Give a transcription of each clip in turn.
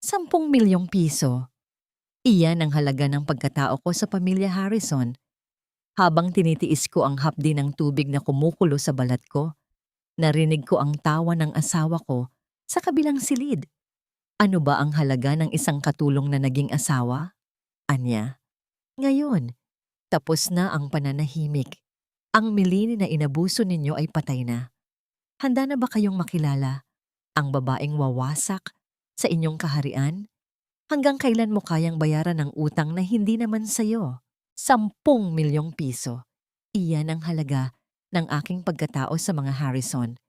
10 milyong piso. Iyan ang halaga ng pagkatao ko sa pamilya Harrison. Habang tinitiis ko ang hapdi ng tubig na kumukulo sa balat ko, narinig ko ang tawa ng asawa ko sa kabilang silid. Ano ba ang halaga ng isang katulong na naging asawa? Anya. Ngayon, tapos na ang pananahimik. Ang Milene na inabuso ninyo ay patay na. Handa na ba kayong makilala ang babaeng wawasak sa inyong kaharian? Hanggang kailan mo kayang bayaran ng utang na hindi naman sa'yo? 10 milyong piso. Iyan ang halaga ng aking pagkatao sa mga Harrison.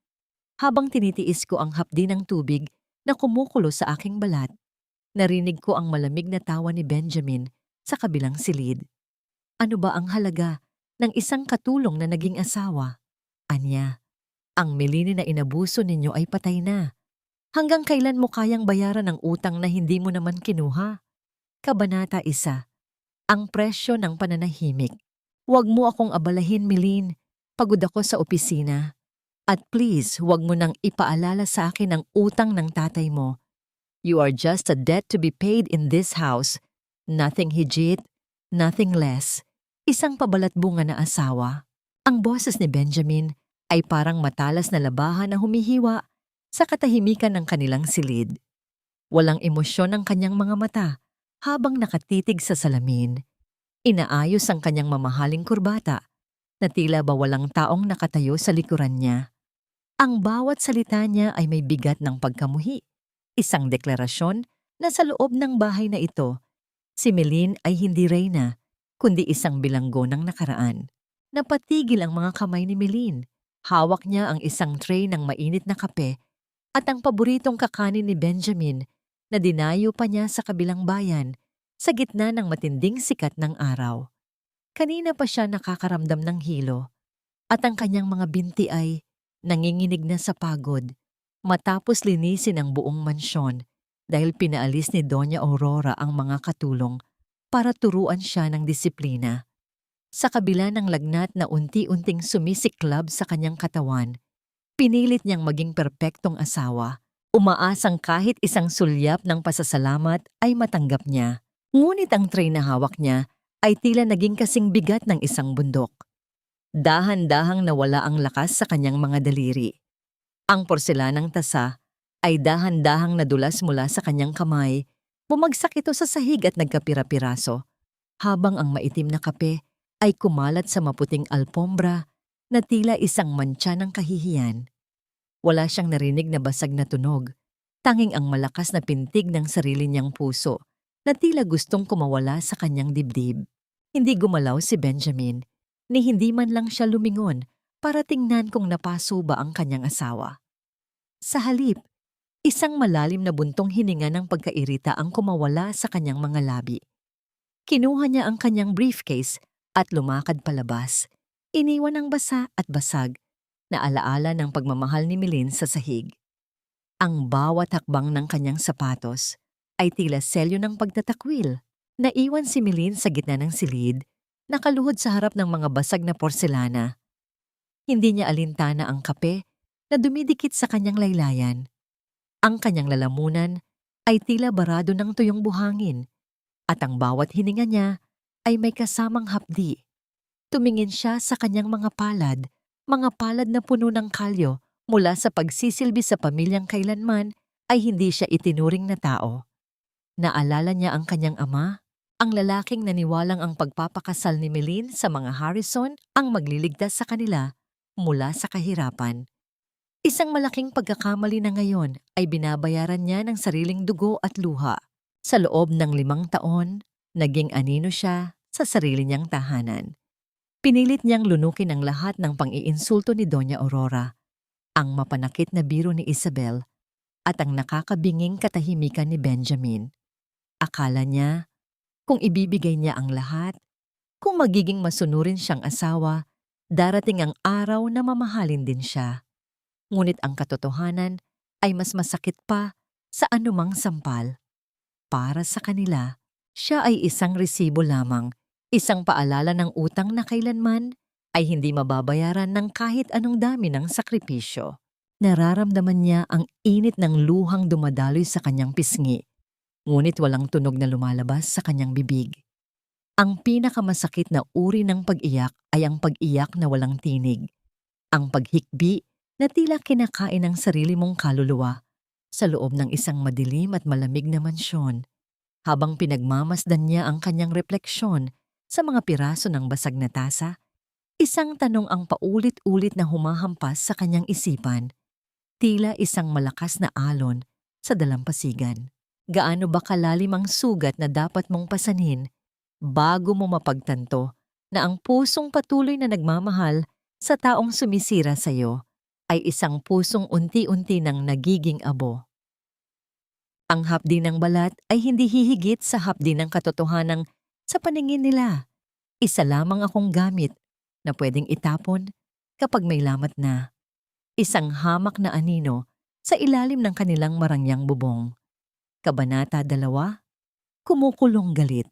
Habang tinitiis ko ang hapdi ng tubig na kumukulo sa aking balat, narinig ko ang malamig na tawa ni Benjamin sa kabilang silid. Ano ba ang halaga ng isang katulong na naging asawa? Anya, ang Milene na inabuso ninyo ay patay na. Hanggang kailan mo kayang bayaran ang utang na hindi mo naman kinuha? Kabanata 1. Ang presyo ng pananahimik. Huwag mo akong abalahin, Milene. Pagod ako sa opisina. At please, huwag mo nang ipaalala sa akin ang utang ng tatay mo. You are just a debt to be paid in this house. Nothing higit, nothing less. Isang pabalatbunga na asawa. Ang boses ni Benjamin ay parang matalas na labahan na humihiwa sa katahimikan ng kanilang silid. Walang emosyon ang kanyang mga mata habang nakatitig sa salamin. Inaayos ang kanyang mamahaling kurbata na tila ba walang taong nakatayo sa likuran niya. Ang bawat salita niya ay may bigat ng pagkamuhi. Isang deklarasyon na sa loob ng bahay na ito, si Milene ay hindi reyna, kundi isang bilanggo ng nakaraan. Napatigil ang mga kamay ni Milene. Hawak niya ang isang tray ng mainit na kape at ang paboritong kakanin ni Benjamin na dinayo pa niya sa kabilang bayan sa gitna ng matinding sikat ng araw. Kanina pa siya nakakaramdam ng hilo at ang kanyang mga binti ay nanginginig na sa pagod matapos linisin ang buong mansyon dahil pinaalis ni Doña Aurora ang mga katulong para turuan siya ng disiplina. Sa kabila ng lagnat na unti-unting sumisiklab sa kanyang katawan, pinilit niyang maging perpektong asawa, umaasang kahit isang sulyap ng pasasalamat ay matanggap niya. Ngunit ang tray na hawak niya ay tila naging kasing bigat ng isang bundok. Dahan-dahang nawala ang lakas sa kanyang mga daliri. Ang porselanang tasa ay dahan-dahang nadulas mula sa kanyang kamay, bumagsak ito sa sahig at nagkapira-piraso, habang ang maitim na kape ay kumalat sa maputing alpombra na tila isang mantsa ng kahihiyan. Wala siyang narinig na basag na tunog, tanging ang malakas na pintig ng sarili niyang puso na tila gustong kumawala sa kanyang dibdib. Hindi gumalaw si Benjamin, ni hindi man lang siya lumingon para tingnan kung napaso ba ang kanyang asawa. Sa halip, isang malalim na buntong hininga ng pagkairita ang kumawala sa kanyang mga labi. Kinuha niya ang kanyang briefcase at lumakad palabas. Iniwan ang basa at basag na alaala ng pagmamahal ni Milene sa sahig. Ang bawat hakbang ng kanyang sapatos ay tila selyo ng pagtatakwil. Naiwan si Milene sa gitna ng silid, nakaluhod sa harap ng mga basag na porselana. Hindi niya alintana ang kape na dumidikit sa kanyang laylayan. Ang kanyang lalamunan ay tila barado ng tuyong buhangin at ang bawat hininga niya ay may kasamang hapdi. Tumingin siya sa kanyang mga palad na puno ng kalyo mula sa pagsisilbi sa pamilyang kailanman ay hindi siya itinuring na tao. Naalala niya ang kanyang ama, ang lalaking naniwalang ang pagpapakasal ni Milene sa mga Harrison ang magliligtas sa kanila mula sa kahirapan. Isang malaking pagkakamali na ngayon ay binabayaran niya ng sariling dugo at luha. Sa loob ng 5 taon, naging anino siya sa sarili niyang tahanan. Pinilit niyang lunukin ang lahat ng pang-iinsulto ni Doña Aurora, ang mapanakit na biro ni Isabel, at ang nakakabinging katahimikan ni Benjamin. Akala niya, kung ibibigay niya ang lahat, kung magiging masunurin siyang asawa, darating ang araw na mamahalin din siya. Ngunit ang katotohanan ay mas masakit pa sa anumang sampal. Para sa kanila, siya ay isang resibo lamang, isang paalala ng utang na kailanman ay hindi mababayaran ng kahit anong dami ng sakripisyo. Nararamdaman niya ang init ng luhang dumadaloy sa kanyang pisngi ngunit walang tunog na lumalabas sa kanyang bibig. Ang pinakamasakit na uri ng pag-iyak ay ang pag-iyak na walang tinig. Ang paghikbi na tila kinakain ng sarili mong kaluluwa sa loob ng isang madilim at malamig na mansyon habang pinagmamasdan niya ang kanyang refleksyon sa mga piraso ng basag na tasa. Isang tanong ang paulit-ulit na humahampas sa kanyang isipan, tila isang malakas na alon sa dalampasigan. Gaano ba kalalim ang sugat na dapat mong pasanin bago mo mapagtanto na ang pusong patuloy na nagmamahal sa taong sumisira sa iyo ay isang pusong unti-unti nang nagiging abo? Ang hapdi ng balat ay hindi hihigit sa hapdi ng katotohanang sa paningin nila. Isa lamang akong gamit na pwedeng itapon kapag may lamat na. Isang hamak na anino sa ilalim ng kanilang marangyang bubong. Kabanata 2, Kumukulong galit.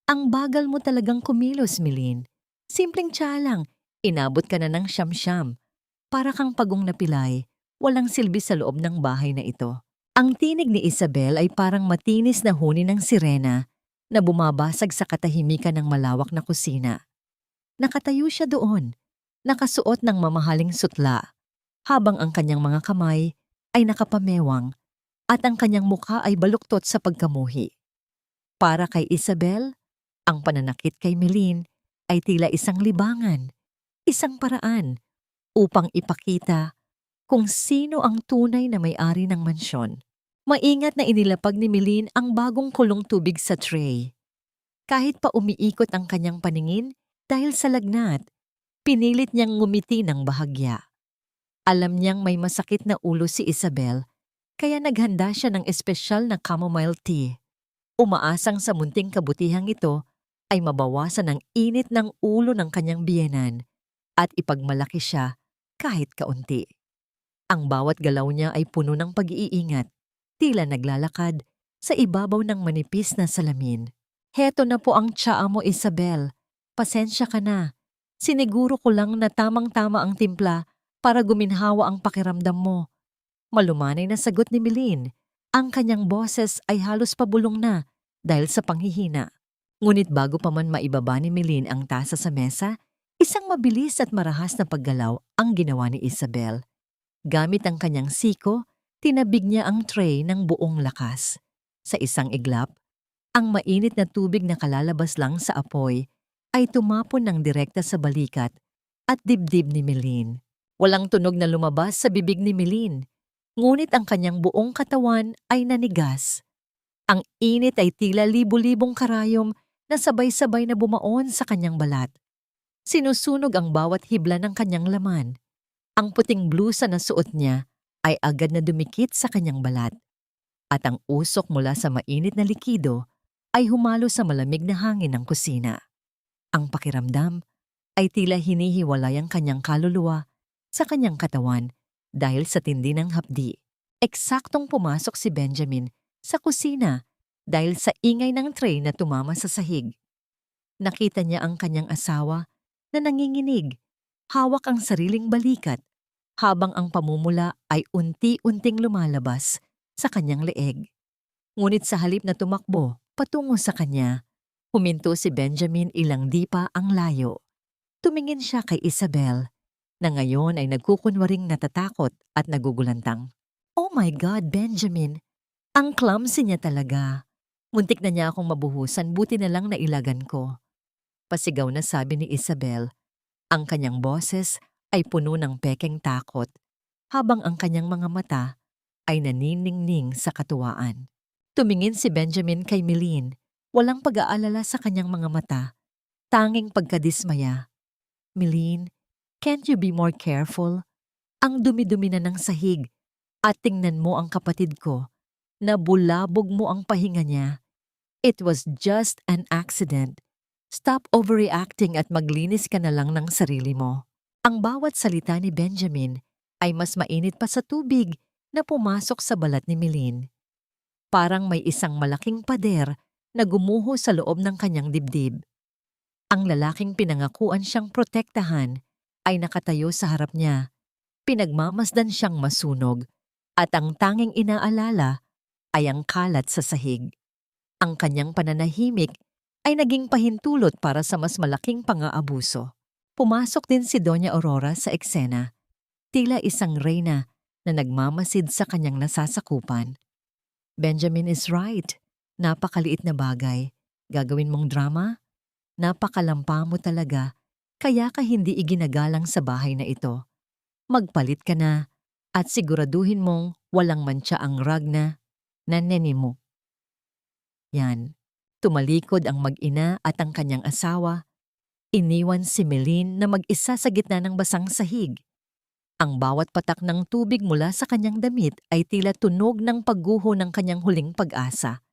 Ang bagal mo talagang kumilos, Milin. Simpleng tiya lang, inabot ka na ng siyam-siyam. Para kang pagong na pilay, walang silbi sa loob ng bahay na ito. Ang tinig ni Isabel ay parang matinis na huni ng sirena na bumabasag sa katahimikan ng malawak na kusina. Nakatayo siya doon, nakasuot ng mamahaling sutla, habang ang kanyang mga kamay ay nakapamewang at ang kanyang mukha ay baluktot sa pagkamuhi. Para kay Isabel, ang pananakit kay Milin ay tila isang libangan, isang paraan upang ipakita kung sino ang tunay na may-ari ng mansyon. Maingat na inilapag ni Milin ang bagong kulong tubig sa tray. Kahit pa umiikot ang kanyang paningin dahil sa lagnat, pinilit niyang ngumiti ng bahagya. Alam niyang may masakit na ulo si Isabel, kaya naghanda siya ng espesyal na chamomile tea. Umaasang sa munting kabutihang ito ay mabawasan ang init ng ulo ng kanyang biyenan at ipagmalaki siya kahit kaunti. Ang bawat galaw niya ay puno ng pag-iingat, tila naglalakad sa ibabaw ng manipis na salamin. Heto na po ang tsaa mo, Isabel. Pasensya ka na. Siniguro ko lang na tamang-tama ang timpla para guminhawa ang pakiramdam mo. Malumanay na sagot ni Milin. Ang kanyang boses ay halos pabulong na dahil sa panghihina. Ngunit bago pa man maibaba ni Milin ang tasa sa mesa, isang mabilis at marahas na paggalaw ang ginawa ni Isabel. Gamit ang kanyang siko, tinabig niya ang tray ng buong lakas. Sa isang iglap, ang mainit na tubig na kalalabas lang sa apoy ay tumapon ng direkta sa balikat at dibdib ni Milin. Walang tunog na lumabas sa bibig ni Milin, ngunit ang kanyang buong katawan ay nanigas. Ang init ay tila libu-libong karayom na sabay-sabay na bumaon sa kanyang balat. Sinusunog ang bawat hibla ng kanyang laman. Ang puting blusa na suot niya ay agad na dumikit sa kanyang balat. At ang usok mula sa mainit na likido ay humalo sa malamig na hangin ng kusina. Ang pakiramdam ay tila hinihiwalay ang kanyang kaluluwa sa kanyang katawan dahil sa tindi ng hapdi. Eksaktong pumasok si Benjamin sa kusina dahil sa ingay ng tray na tumama sa sahig. Nakita niya ang kanyang asawa na nanginginig, hawak ang sariling balikat, habang ang pamumula ay unti-unting lumalabas sa kanyang leeg. Ngunit sa halip na tumakbo patungo sa kanya, huminto si Benjamin ilang di pa ang layo. Tumingin siya kay Isabel, na ngayon ay nagkukunwaring natatakot at nagugulantang. Oh my God, Benjamin! Ang clumsy niya talaga. Muntik na niya akong mabuhusan, buti na lang nailagan ko. Pasigaw na sabi ni Isabel. Ang kanyang boses ay puno ng pekeng takot, habang ang kanyang mga mata ay naniningning sa katuwaan. Tumingin si Benjamin kay Milin, walang pag-aalala sa kanyang mga mata, tanging pagkadismaya. Milin, can't you be more careful? Ang dumi-dumi na ng sahig, at tingnan mo ang kapatid ko. Nabulabog mo ang pahinga niya. It was just an accident. Stop overreacting at maglinis ka na lang ng sarili mo. Ang bawat salita ni Benjamin ay mas mainit pa sa tubig na pumasok sa balat ni Milin. Parang may isang malaking pader na gumuho sa loob ng kanyang dibdib. Ang lalaking pinangakuan siyang protektahan ay nakatayo sa harap niya. Pinagmamasdan siyang masunog at ang tanging inaalala ay ang kalat sa sahig. Ang kanyang pananahimik ay naging pahintulot para sa mas malaking pang-aabuso. Pumasok din si Doña Aurora sa eksena, tila isang reyna na nagmamasid sa kanyang nasasakupan. Benjamin is right. Napakaliit na bagay. Gagawin mong drama? Napakalampa mo talaga, kaya ka hindi iginagalang sa bahay na ito. Magpalit ka na at siguraduhin mong walang mantsa ang rug na nene mo. Yan. Tumalikod ang mag-ina at ang kanyang asawa. Iniwan si Meline na mag-isa sa gitna ng basang sahig. Ang bawat patak ng tubig mula sa kanyang damit ay tila tunog ng pagguho ng kanyang huling pag-asa.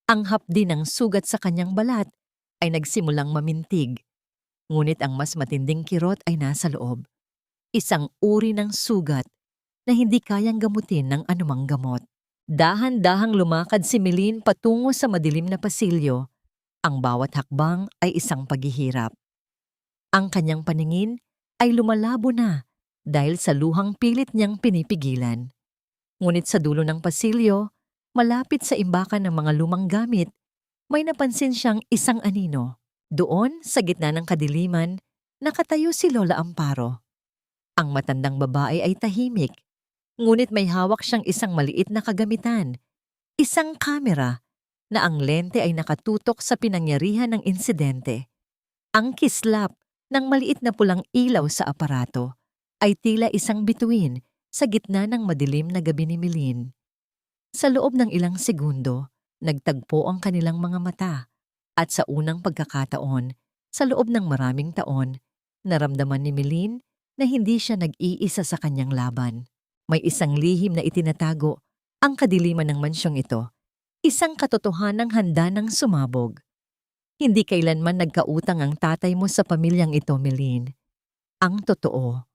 Ang hapdi ng sugat sa kanyang balat ay nagsimulang mamintig. Ngunit ang mas matinding kirot ay nasa loob. Isang uri ng sugat na hindi kayang gamutin ng anumang gamot. Dahan-dahang lumakad si Meline patungo sa madilim na pasilyo. Ang bawat hakbang ay isang paghihirap. Ang kanyang paningin ay lumalabo na dahil sa luhang pilit niyang pinipigilan. Ngunit sa dulo ng pasilyo, malapit sa imbakan ng mga lumang gamit, may napansin siyang isang anino. Doon, sa gitna ng kadiliman, nakatayo si Lola Amparo. Ang matandang babae ay tahimik, ngunit may hawak siyang isang maliit na kagamitan, isang kamera na ang lente ay nakatutok sa pinangyarihan ng insidente. Ang kislap ng maliit na pulang ilaw sa aparato ay tila isang bituin sa gitna ng madilim na gabi ni Meline. Sa loob ng ilang segundo, nagtagpo ang kanilang mga mata at sa unang pagkakataon, sa loob ng maraming taon, naramdaman ni Meline na hindi siya nag-iisa sa kanyang laban. May isang lihim na itinatago ang kadiliman ng mansyong ito, isang katotohanang handa ng sumabog. Hindi kailanman nagkautang ang tatay mo sa pamilyang ito, Meline. Ang totoo,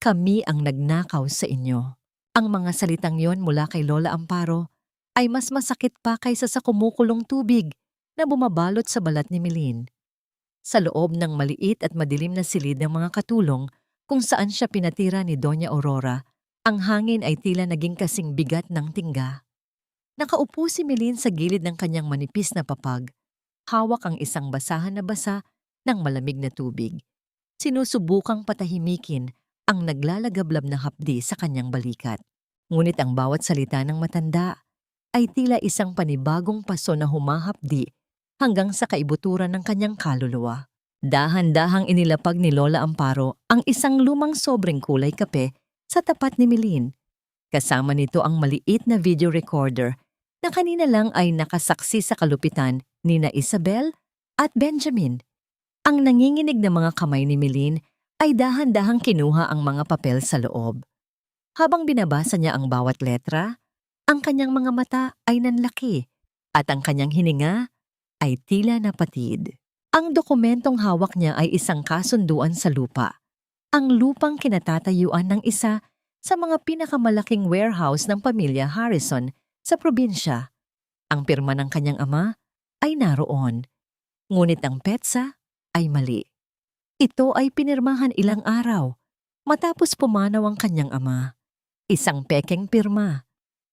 kami ang nagnakaw sa inyo. Ang mga salitang yon mula kay Lola Amparo ay mas masakit pa kaysa sa kumukulong tubig na bumabalot sa balat ni Meline. Sa loob ng maliit at madilim na silid ng mga katulong kung saan siya pinatira ni Doña Aurora, ang hangin ay tila naging kasing bigat ng tingga. Nakaupo si Meline sa gilid ng kanyang manipis na papag. Hawak ang isang basahan na basa ng malamig na tubig. Sinusubukang patahimikin ang naglalagablab na hapdi sa kanyang balikat. Ngunit ang bawat salita ng matanda ay tila isang panibagong paso na humahapdi hanggang sa kaibuturan ng kanyang kaluluwa. Dahan-dahang inilapag ni Lola Amparo ang isang lumang sobrang kulay kape sa tapat ni Meline. Kasama nito ang maliit na video recorder na kanina lang ay nakasaksi sa kalupitan ni na Isabel at Benjamin. Ang nanginginig na mga kamay ni Meline ay dahan-dahang kinuha ang mga papel sa loob. Habang binabasa niya ang bawat letra, ang kanyang mga mata ay nanlaki at ang kanyang hininga ay tila napatid. Ang dokumentong hawak niya ay isang kasunduan sa lupa. Ang lupang kinatatayuan ng isa sa mga pinakamalaking warehouse ng pamilya Harrison sa probinsya. Ang pirma ng kanyang ama ay naroon, ngunit ang petsa ay mali. Ito ay pinirmahan ilang araw matapos pumanaw ang kanyang ama. Isang pekeng pirma,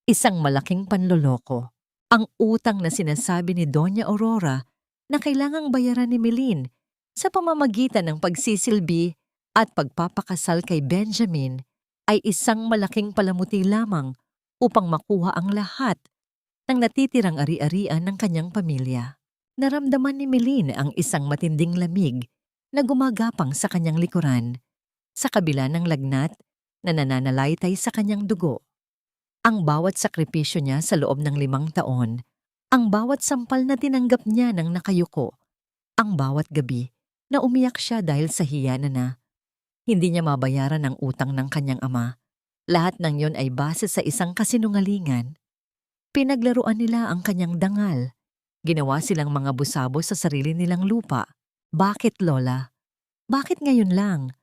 isang malaking panloloko. Ang utang na sinasabi ni Doña Aurora na kailangang bayaran ni Meline sa pamamagitan ng pagsisilbi at pagpapakasal kay Benjamin ay isang malaking palamuti lamang upang makuha ang lahat ng natitirang ari-arian ng kanyang pamilya. Naramdaman ni Meline ang isang matinding lamig na gumagapang sa kanyang likuran, sa kabila ng lagnat na nananalaytay sa kanyang dugo. Ang bawat sakripisyo niya sa loob ng 5 taon, ang bawat sampal na tinanggap niya ng nakayuko, ang bawat gabi na umiyak siya dahil sa hiya na hindi niya mabayaran ang utang ng kanyang ama. Lahat ng yon ay base sa isang kasinungalingan. Pinaglaruan nila ang kanyang dangal. Ginawa silang mga busabo sa sarili nilang lupa. Bakit, Lola? Bakit ngayon lang?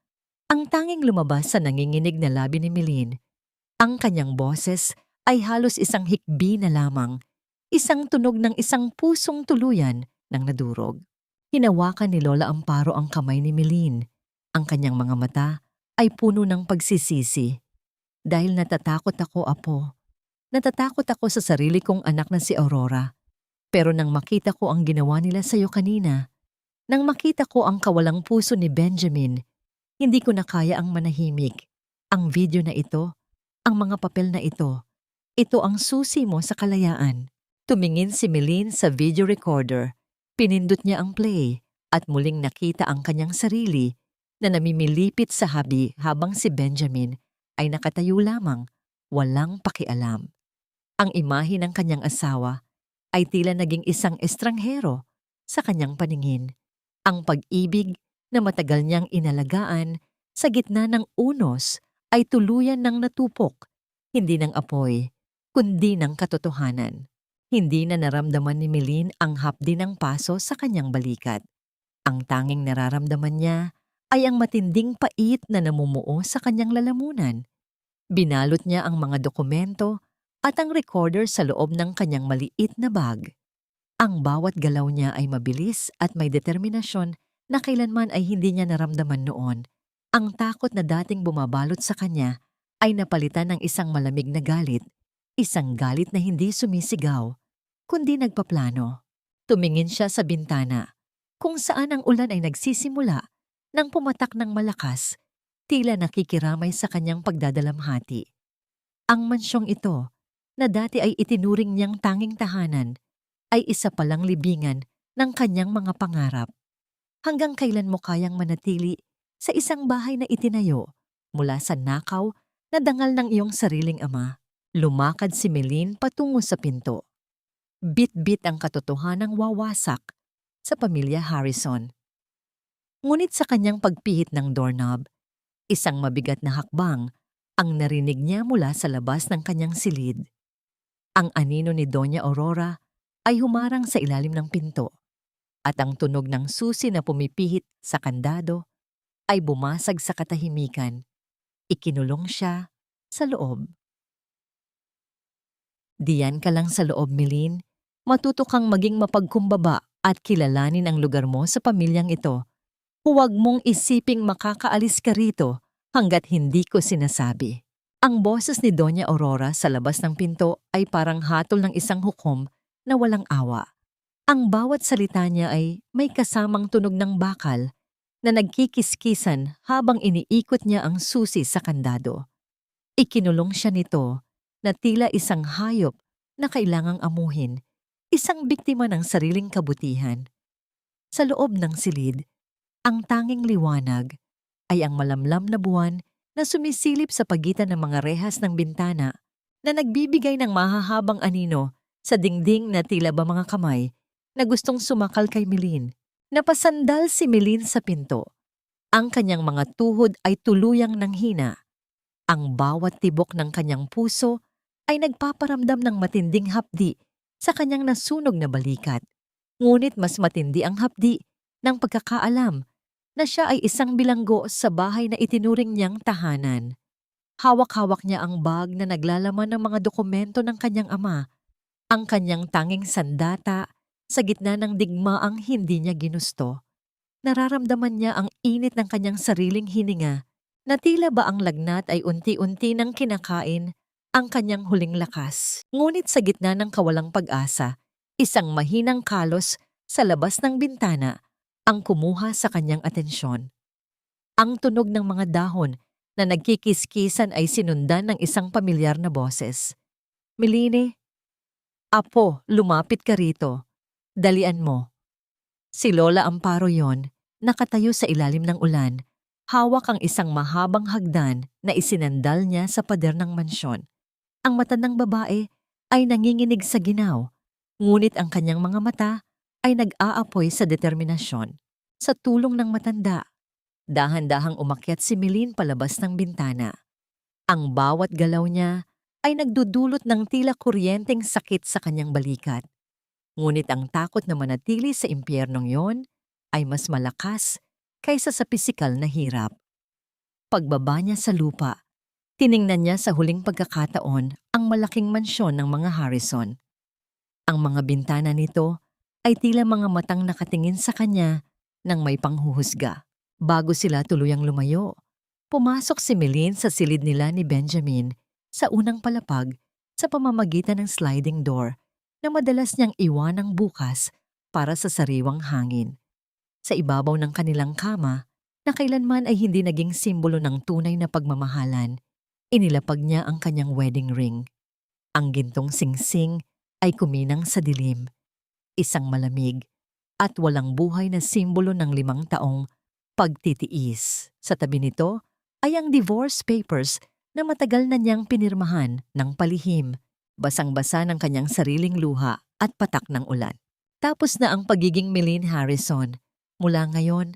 Ang tanging lumabas sa nanginginig na labi ni Meline. Ang kanyang boses ay halos isang hikbi na lamang, isang tunog ng isang pusong tuluyan ng nadurog. Hinawakan ni Lola Amparo ang kamay ni Meline. Ang kanyang mga mata ay puno ng pagsisisi. Dahil natatakot ako, Apo. Natatakot ako sa sarili kong anak na si Aurora. Pero nang makita ko ang ginawa nila sa'yo kanina, nang makita ko ang kawalang puso ni Benjamin, hindi ko na kaya ang manahimik. Ang video na ito, ang mga papel na ito ang susi mo sa kalayaan. Tumingin si Meline sa video recorder. Pinindot niya ang play at muling nakita ang kanyang sarili na namimilipit sa habi habang si Benjamin ay nakatayo lamang, walang pakialam. Ang imahe ng kanyang asawa ay tila naging isang estranghero sa kanyang paningin. Ang pag-ibig na matagal niyang inalagaan sa gitna ng unos ay tuluyan ng natupok, hindi ng apoy, kundi ng katotohanan. Hindi na naramdaman ni Meline ang hapdi ng paso sa kanyang balikat. Ang tanging nararamdaman niya ay ang matinding pait na namumuo sa kanyang lalamunan. Binalot niya ang mga dokumento at ang recorder sa loob ng kanyang maliit na bag. Ang bawat galaw niya ay mabilis at may determinasyon na kailanman ay hindi niya naramdaman noon. Ang takot na dating bumabalot sa kanya ay napalitan ng isang malamig na galit, isang galit na hindi sumisigaw, kundi nagpaplano. Tumingin siya sa bintana, kung saan ang ulan ay nagsisimula nang pumatak ng malakas, tila nakikiramay sa kanyang pagdadalamhati. Ang mansyong ito, na dati ay itinuring niyang tanging tahanan, ay isa palang libingan ng kanyang mga pangarap. Hanggang kailan mo kayang manatili sa isang bahay na itinayo mula sa nakaw na dangal ng iyong sariling ama? Lumakad si Meline patungo sa pinto. Bit-bit ang katotohanang wawasak sa pamilya Harrison. Ngunit sa kanyang pagpihit ng doorknob, isang mabigat na hakbang ang narinig niya mula sa labas ng kanyang silid. Ang anino ni Doña Aurora ay humarang sa ilalim ng pinto at ang tunog ng susi na pumipihit sa kandado ay bumasag sa katahimikan. Ikinulong siya sa loob. Diyan ka lang sa loob, Meline. Matuto kang maging mapagkumbaba at kilalanin ang lugar mo sa pamilyang ito. Huwag mong isiping makakaalis ka rito hanggat hindi ko sinasabi. Ang boses ni Doña Aurora sa labas ng pinto ay parang hatol ng isang hukom na walang awa. Ang bawat salita niya ay may kasamang tunog ng bakal na nagkikiskisan habang iniikot niya ang susi sa kandado. Ikinulong siya nito na tila isang hayop na kailangang amuhin, isang biktima ng sariling kabutihan. Sa loob ng silid, ang tanging liwanag ay ang malamlam na buwan na sumisilip sa pagitan ng mga rehas ng bintana na nagbibigay ng mahahabang anino sa dingding na tila ba mga kamay na gustong sumakal kay Meline. Napasandal si Meline sa pinto. Ang kanyang mga tuhod ay tuluyang nanghina. Ang bawat tibok ng kanyang puso ay nagpaparamdam ng matinding hapdi sa kanyang nasunog na balikat. Ngunit mas matindi ang hapdi ng pagkakaalam na siya ay isang bilanggo sa bahay na itinuring niyang tahanan. Hawak-hawak niya ang bag na naglalaman ng mga dokumento ng kanyang ama, ang kanyang tanging sandata sa gitna ng digmaang hindi niya ginusto. Nararamdaman niya ang init ng kanyang sariling hininga na tila ba ang lagnat ay unti-unti nang kinakain ang kanyang huling lakas. Ngunit sa gitna ng kawalang pag-asa, isang mahinang kalos sa labas ng bintana ang kumuha sa kanyang atensyon. Ang tunog ng mga dahon na nagkikiskisan ay sinundan ng isang pamilyar na boses. Meline, apo, lumapit ka rito. Dalian mo. Si Lola Amparo yon, nakatayo sa ilalim ng ulan, hawak ang isang mahabang hagdan na isinandal niya sa pader ng mansyon. Ang mata ng babae ay nanginginig sa ginaw, ngunit ang kanyang mga mata ay nag-aapoy sa determinasyon. Sa tulong ng matanda, dahan-dahang umakyat si Meline palabas ng bintana. Ang bawat galaw niya ay nagdudulot ng tila kuryenteng sakit sa kanyang balikat. Ngunit ang takot na manatili sa impyernong yon ay mas malakas kaysa sa pisikal na hirap. Pagbaba niya sa lupa, tiningnan niya sa huling pagkakataon ang malaking mansyon ng mga Harrison. Ang mga bintana nito ay tila mga matang nakatingin sa kanya nang may panghuhusga. Bago sila tuluyang lumayo, pumasok si Meline sa silid nila ni Benjamin sa unang palapag sa pamamagitan ng sliding door na madalas niyang iwanang bukas para sa sariwang hangin. Sa ibabaw ng kanilang kama, na kailanman ay hindi naging simbolo ng tunay na pagmamahalan, inilapag niya ang kanyang wedding ring. Ang gintong singsing ay kuminang sa dilim, isang malamig at walang buhay na simbolo ng 5 taong pagtitiis. Sa tabi nito ay ang divorce papers na matagal na niyang pinirmahan ng palihim, basang-basa ng kanyang sariling luha at patak ng ulan. Tapos na ang pagiging Mylene Harrison. Mula ngayon,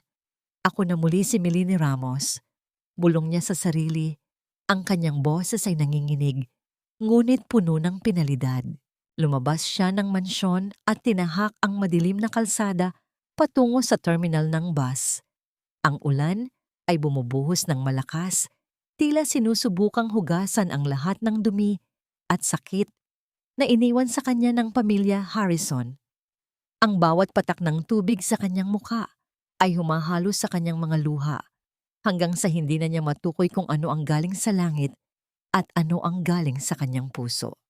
ako na muli si Mylene Ramos. Bulong niya sa sarili. Ang kanyang boses ay nanginginig, ngunit puno ng pinalidad. Lumabas siya ng mansyon at tinahak ang madilim na kalsada patungo sa terminal ng bus. Ang ulan ay bumubuhos ng malakas, tila sinusubukang hugasan ang lahat ng dumi at sakit na iniwan sa kanya ng pamilya Harrison. Ang bawat patak ng tubig sa kanyang muka ay humahalo sa kanyang mga luha hanggang sa hindi na niya matukoy kung ano ang galing sa langit at ano ang galing sa kanyang puso.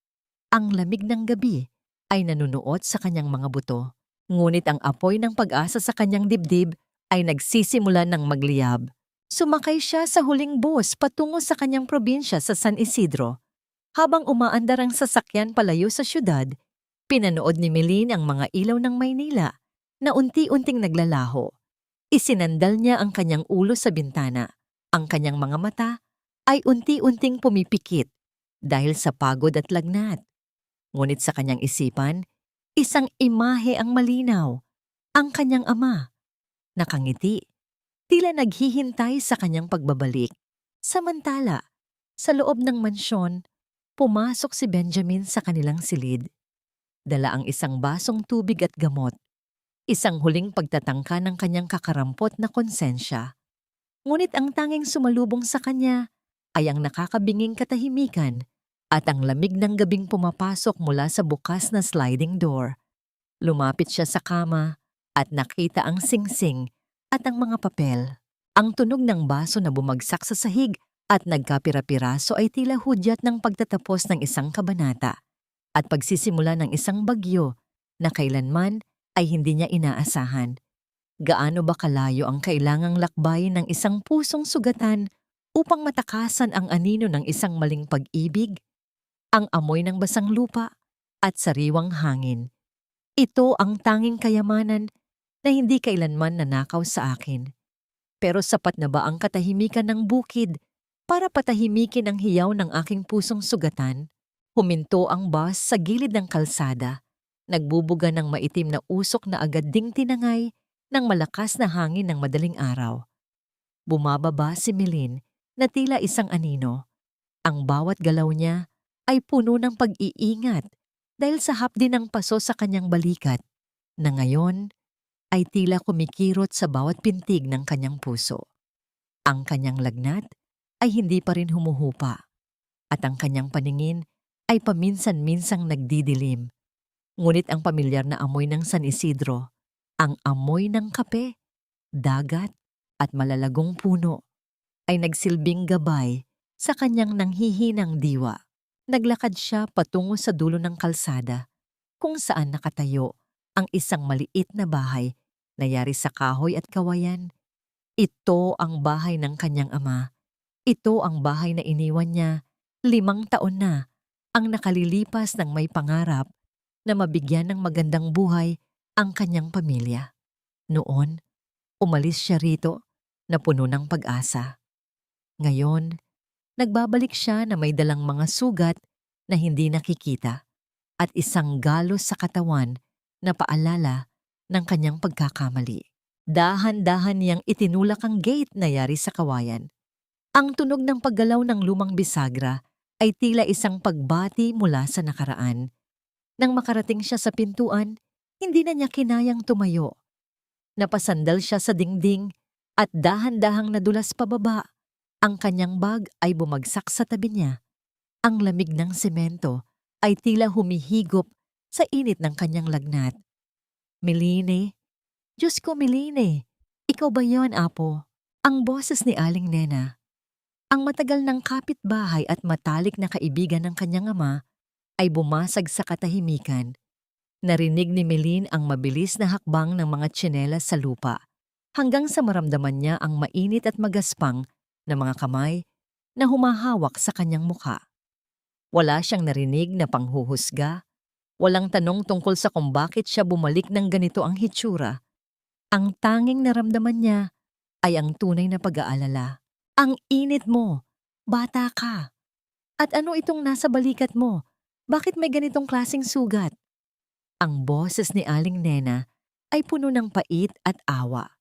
Ang lamig ng gabi ay nanunuot sa kanyang mga buto, ngunit ang apoy ng pag-asa sa kanyang dibdib ay nagsisimulan ng magliyab. Sumakay siya sa huling bus patungo sa kanyang probinsya sa San Isidro. Habang umaandar ang sasakyan palayo sa syudad, pinanood ni Mylene ang mga ilaw ng Maynila na unti-unting naglalaho. Isinandal niya ang kanyang ulo sa bintana. Ang kanyang mga mata ay unti-unting pumipikit dahil sa pagod at lagnat. Ngunit sa kanyang isipan, isang imahe ang malinaw, ang kanyang ama. Nakangiti, tila naghihintay sa kanyang pagbabalik. Samantala, sa loob ng mansyon, pumasok si Benjamin sa kanilang silid. Dala ang isang basong tubig at gamot, isang huling pagtatangka ng kanyang kakarampot na konsensya. Ngunit ang tanging sumalubong sa kanya ay ang nakakabinging katahimikan at ang lamig ng gabing pumapasok mula sa bukas na sliding door. Lumapit siya sa kama at nakita ang singsing at ang mga papel. Ang tunog ng baso na bumagsak sa sahig at nagkapira-piraso ay tila hudyat ng pagtatapos ng isang kabanata at pagsisimula ng isang bagyo na kailanman ay hindi niya inaasahan. Gaano ba kalayo ang kailangang lakbayin ng isang pusong sugatan upang matakasan ang anino ng isang maling pag-ibig? Ang amoy ng basang lupa at sariwang hangin. Ito ang tanging kayamanan na hindi kailanman nanakaw sa akin. Pero sapat na ba ang katahimikan ng bukid para patahimikin ang hiyaw ng aking pusong sugatan? Huminto ang bus sa gilid ng kalsada. Nagbubuga ng maitim na usok na agad ding tinangay ng malakas na hangin ng madaling araw. Bumababa si Mylene na tila isang anino. Ang bawat galaw niya ay puno ng pag-iingat dahil sa hapdi ng paso sa kanyang balikat na ngayon ay tila kumikirot sa bawat pintig ng kanyang puso. Ang kanyang lagnat ay hindi pa rin humuhupa at ang kanyang paningin ay paminsan-minsang nagdidilim. Ngunit ang pamilyar na amoy ng San Isidro, ang amoy ng kape, dagat at malalagong puno ay nagsilbing gabay sa kanyang nanghihinang diwa. Naglakad siya patungo sa dulo ng kalsada kung saan nakatayo ang isang maliit na bahay na yari sa kahoy at kawayan. Ito ang bahay ng kanyang ama. Ito ang bahay na iniwan niya 5 taon na ang nakalilipas ng may pangarap na mabigyan ng magandang buhay ang kanyang pamilya. Noon, umalis siya rito na puno ng pag-asa. Ngayon, nagbabalik siya na may dalang mga sugat na hindi nakikita at isang galos sa katawan na paalala ng kanyang pagkakamali. Dahan-dahan niyang itinulak ang gate na yari sa kawayan. Ang tunog ng paggalaw ng lumang bisagra ay tila isang pagbati mula sa nakaraan. Nang makarating siya sa pintuan, hindi na niya kinayang tumayo. Napasandal siya sa dingding at dahan-dahang nadulas pababa. Ang kanyang bag ay bumagsak sa tabi niya. Ang lamig ng semento ay tila humihigop sa init ng kanyang lagnat. Mylene, Diyos ko Mylene, ikaw ba yon, Apo? Ang boses ni Aling Nena. Ang matagal ng kapitbahay at matalik na kaibigan ng kanyang ama ay bumasag sa katahimikan. Narinig ni Melin ang mabilis na hakbang ng mga tsinelas sa lupa, hanggang sa maramdaman niya ang mainit at magaspang na mga kamay na humahawak sa kanyang mukha. Wala siyang narinig na panghuhusga, walang tanong tungkol sa kung bakit siya bumalik ng ganito ang hitsura. Ang tanging naramdaman niya ay ang tunay na pag-aalala. Ang init mo, bata ka. At ano itong nasa balikat mo? Bakit may ganitong klaseng sugat? Ang boses ni Aling Nena ay puno ng pait at awa.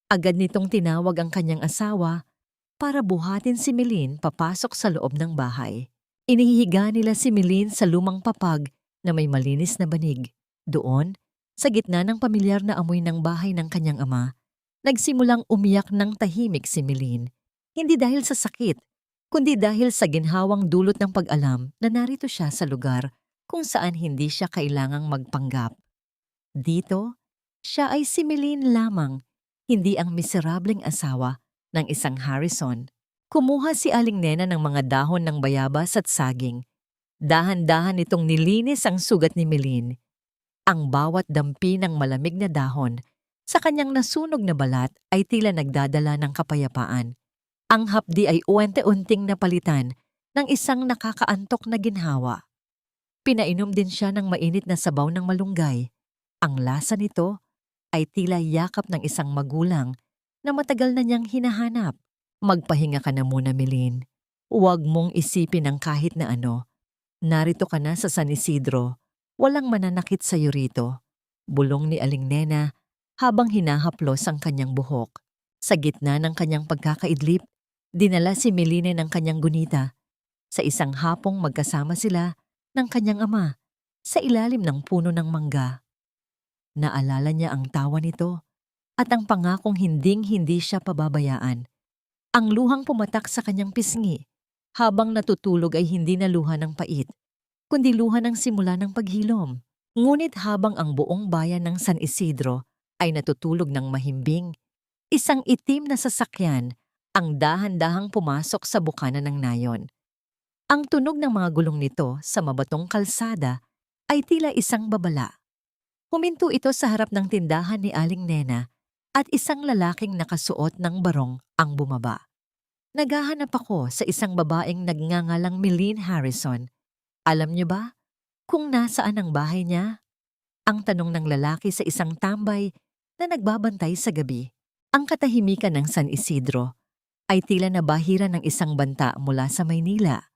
Agad nitong tinawag ang kanyang asawa para buhatin si Melin papasok sa loob ng bahay. Inihihiga nila si Melin sa lumang papag na may malinis na banig. Doon, sa gitna ng pamilyar na amoy ng bahay ng kanyang ama, nagsimulang umiyak ng tahimik si Melin. Hindi dahil sa sakit, kundi dahil sa ginhawang dulot ng pag-alam na narito siya sa lugar kung saan hindi siya kailangang magpanggap. Dito, siya ay si Melin lamang, hindi ang miserableng asawa ng isang Harrison. Kumuha si Aling Nena ng mga dahon ng bayabas at saging. Dahan-dahan itong nilinis ang sugat ni Melin. Ang bawat dampi ng malamig na dahon sa kanyang nasunog na balat ay tila nagdadala ng kapayapaan. Ang hapdi ay unti-unting napalitan ng isang nakakaantok na ginhawa. Pinainom din siya ng mainit na sabaw ng malunggay. Ang lasa nito ay tila yakap ng isang magulang na matagal na niyang hinahanap. Magpahinga ka na muna, Melin. Huwag mong isipin ang kahit na ano. Narito ka na sa San Isidro. Walang mananakit sa'yo rito. Bulong ni Aling Nena habang hinahaplos ang kanyang buhok. Sa gitna ng kanyang pagkakaidlip, dinala si Meline ng kanyang gunita. Sa isang hapong magkasama sila ng kanyang ama sa ilalim ng puno ng mangga. Naalala niya ang tawa nito at ang pangakong hinding-hindi siya pababayaan. Ang luhang pumatak sa kanyang pisngi habang natutulog ay hindi na luha ng pait, kundi luha ng simula ng paghilom. Ngunit habang ang buong bayan ng San Isidro ay natutulog ng mahimbing, isang itim na sasakyan ang dahan-dahang pumasok sa bukana ng nayon. Ang tunog ng mga gulong nito sa mabatong kalsada ay tila isang babala. Huminto ito sa harap ng tindahan ni Aling Nena at isang lalaking nakasuot ng barong ang bumaba. Naghahanap ako sa isang babaeng nagngangalang Melin Harrison. Alam niyo ba kung nasaan ang bahay niya? Ang tanong ng lalaki sa isang tambay na nagbabantay sa gabi. Ang katahimikan ng San Isidro ay tila nabahira ng isang banta mula sa Maynila.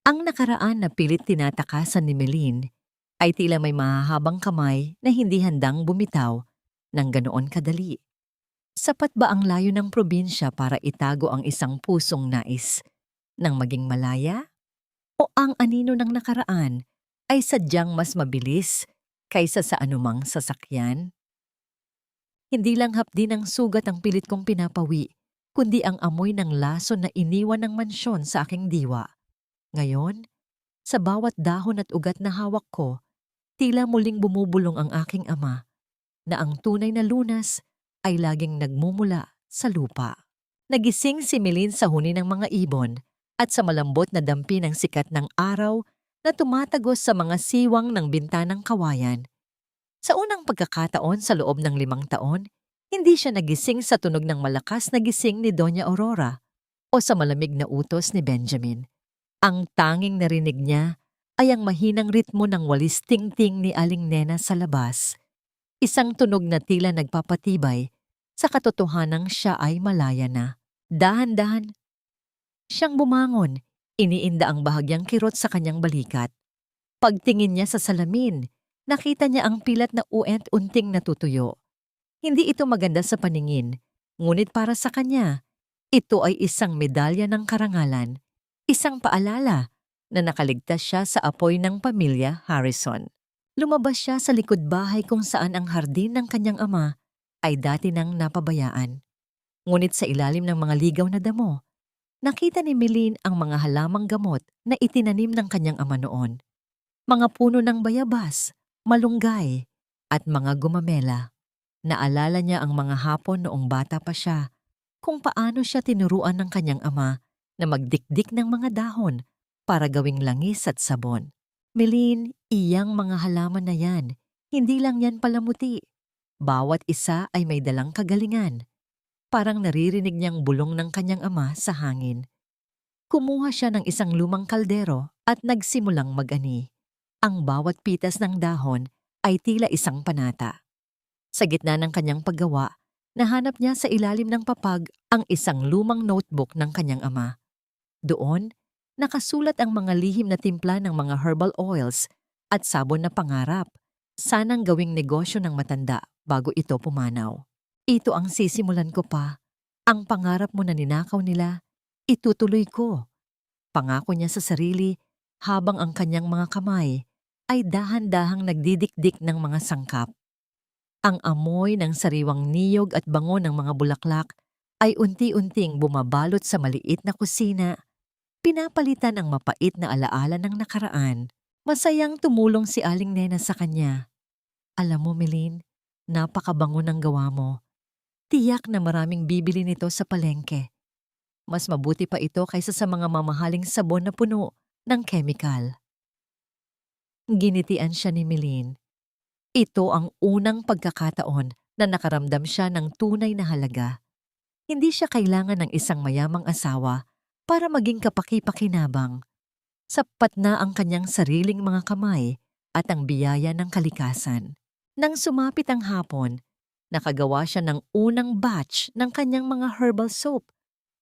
Ang nakaraan na pilit tinatakasan ni Melin ay tila may mahahabang kamay na hindi handang bumitaw ng ganoon kadali. Sapat ba ang layo ng probinsya para itago ang isang pusong nais nang maging malaya? O ang anino ng nakaraan ay sadyang mas mabilis kaysa sa anumang sasakyan? Hindi lang hapdi ng sugat ang pilit kong pinapawi, kundi ang amoy ng lason na iniwan ng mansyon sa aking diwa. Ngayon, sa bawat dahon at ugat na hawak ko, tila muling bumubulong ang aking ama, na ang tunay na lunas ay laging nagmumula sa lupa. Nagising si Melin sa huni ng mga ibon at sa malambot na dampi ng sikat ng araw na tumatagos sa mga siwang ng bintanang kawayan. Sa unang pagkakataon sa loob ng 5 taon, hindi siya nagising sa tunog ng malakas na gising ni Doña Aurora o sa malamig na utos ni Benjamin. Ang tanging narinig niya ay ang mahinang ritmo ng walis ting-ting ni Aling Nena sa labas. Isang tunog na tila nagpapatibay sa katotohanang siya ay malaya na. Dahan-dahan, siyang bumangon, iniinda ang bahagyang kirot sa kanyang balikat. Pagtingin niya sa salamin, nakita niya ang pilat na unting natutuyo. Hindi ito maganda sa paningin, ngunit para sa kanya, ito ay isang medalya ng karangalan, isang paalala na nakaligtas siya sa apoy ng pamilya Harrison. Lumabas siya sa likod bahay kung saan ang hardin ng kanyang ama ay dati nang napabayaan. Ngunit sa ilalim ng mga ligaw na damo, nakita ni Melin ang mga halamang gamot na itinanim ng kanyang ama noon. Mga puno ng bayabas, malunggay, at mga gumamela. Naalala niya ang mga hapon noong bata pa siya, kung paano siya tinuruan ng kanyang ama na magdikdik ng mga dahon para gawing langis at sabon. Melin, iyang mga halaman na yan. Hindi lang yan palamuti. Bawat isa ay may dalang kagalingan. Parang naririnig niyang bulong ng kanyang ama sa hangin. Kumuha siya ng isang lumang kaldero at nagsimulang mag-ani. Ang bawat pitas ng dahon ay tila isang panata. Sa gitna ng kanyang paggawa, nahanap niya sa ilalim ng papag ang isang lumang notebook ng kanyang ama. Doon, nakasulat ang mga lihim na timpla ng mga herbal oils at sabon na pangarap. Sanang gawing negosyo ng matanda bago ito pumanaw. Ito ang sisimulan ko pa. Ang pangarap mo na ninakaw nila, itutuloy ko. Pangako niya sa sarili habang ang kanyang mga kamay ay dahan-dahang nagdidikdik ng mga sangkap. Ang amoy ng sariwang niyog at bango ng mga bulaklak ay unti-unting bumabalot sa maliit na kusina. Pinapalitan ang mapait na alaala ng nakaraan. Masayang tumulong si Aling Nena sa kanya. Alam mo, Melin, napakabango ng gawa mo. Tiyak na maraming bibili nito sa palengke. Mas mabuti pa ito kaysa sa mga mamahaling sabon na puno ng chemical. Ginitian siya ni Melin. Ito ang unang pagkakataon na nakaramdam siya ng tunay na halaga. Hindi siya kailangan ng isang mayamang asawa para maging kapaki-pakinabang. Sapat na ang kanyang sariling mga kamay at ang biyaya ng kalikasan. Nang sumapit ang hapon, nakagawa siya ng unang batch ng kanyang mga herbal soap.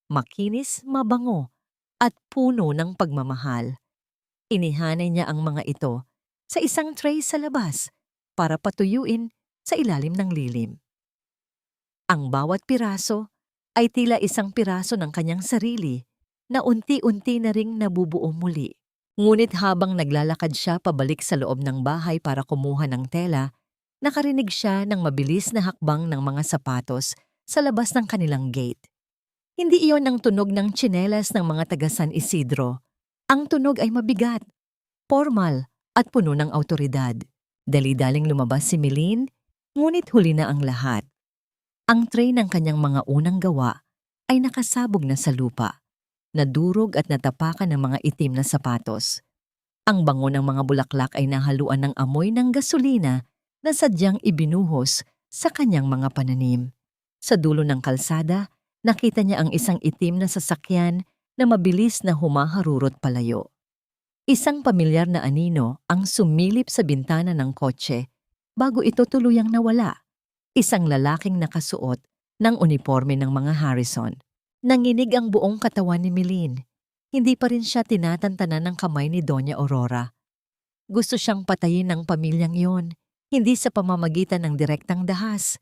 Makinis, mabango, at puno ng pagmamahal. Inihanay niya ang mga ito sa isang tray sa labas para patuyuin sa ilalim ng lilim. Ang bawat piraso ay tila isang piraso ng kanyang sarili na unti-unti na ring nabubuo muli. Ngunit habang naglalakad siya pabalik sa loob ng bahay para kumuha ng tela, nakarinig siya ng mabilis na hakbang ng mga sapatos sa labas ng kanilang gate. Hindi iyon ang tunog ng tsinelas ng mga taga San Isidro. Ang tunog ay mabigat, formal at puno ng awtoridad. Dali-daling lumabas si Melin, ngunit huli na ang lahat. Ang tray ng kanyang mga unang gawa ay nakasabog na sa lupa, nadurog at natapakan ng mga itim na sapatos. Ang bango ng mga bulaklak ay nahaluan ng amoy ng gasolina na sadyang ibinuhos sa kanyang mga pananim. Sa dulo ng kalsada, nakita niya ang isang itim na sasakyan na mabilis na humaharurot palayo. Isang pamilyar na anino ang sumilip sa bintana ng kotse bago ito tuluyang nawala. Isang lalaking nakasuot ng uniforme ng mga Harrison. Nanginig ang buong katawan ni Melin. Hindi pa rin siya tinatantanan ng kamay ni Doña Aurora. Gusto siyang patayin ng pamilyang yon, hindi sa pamamagitan ng direktang dahas,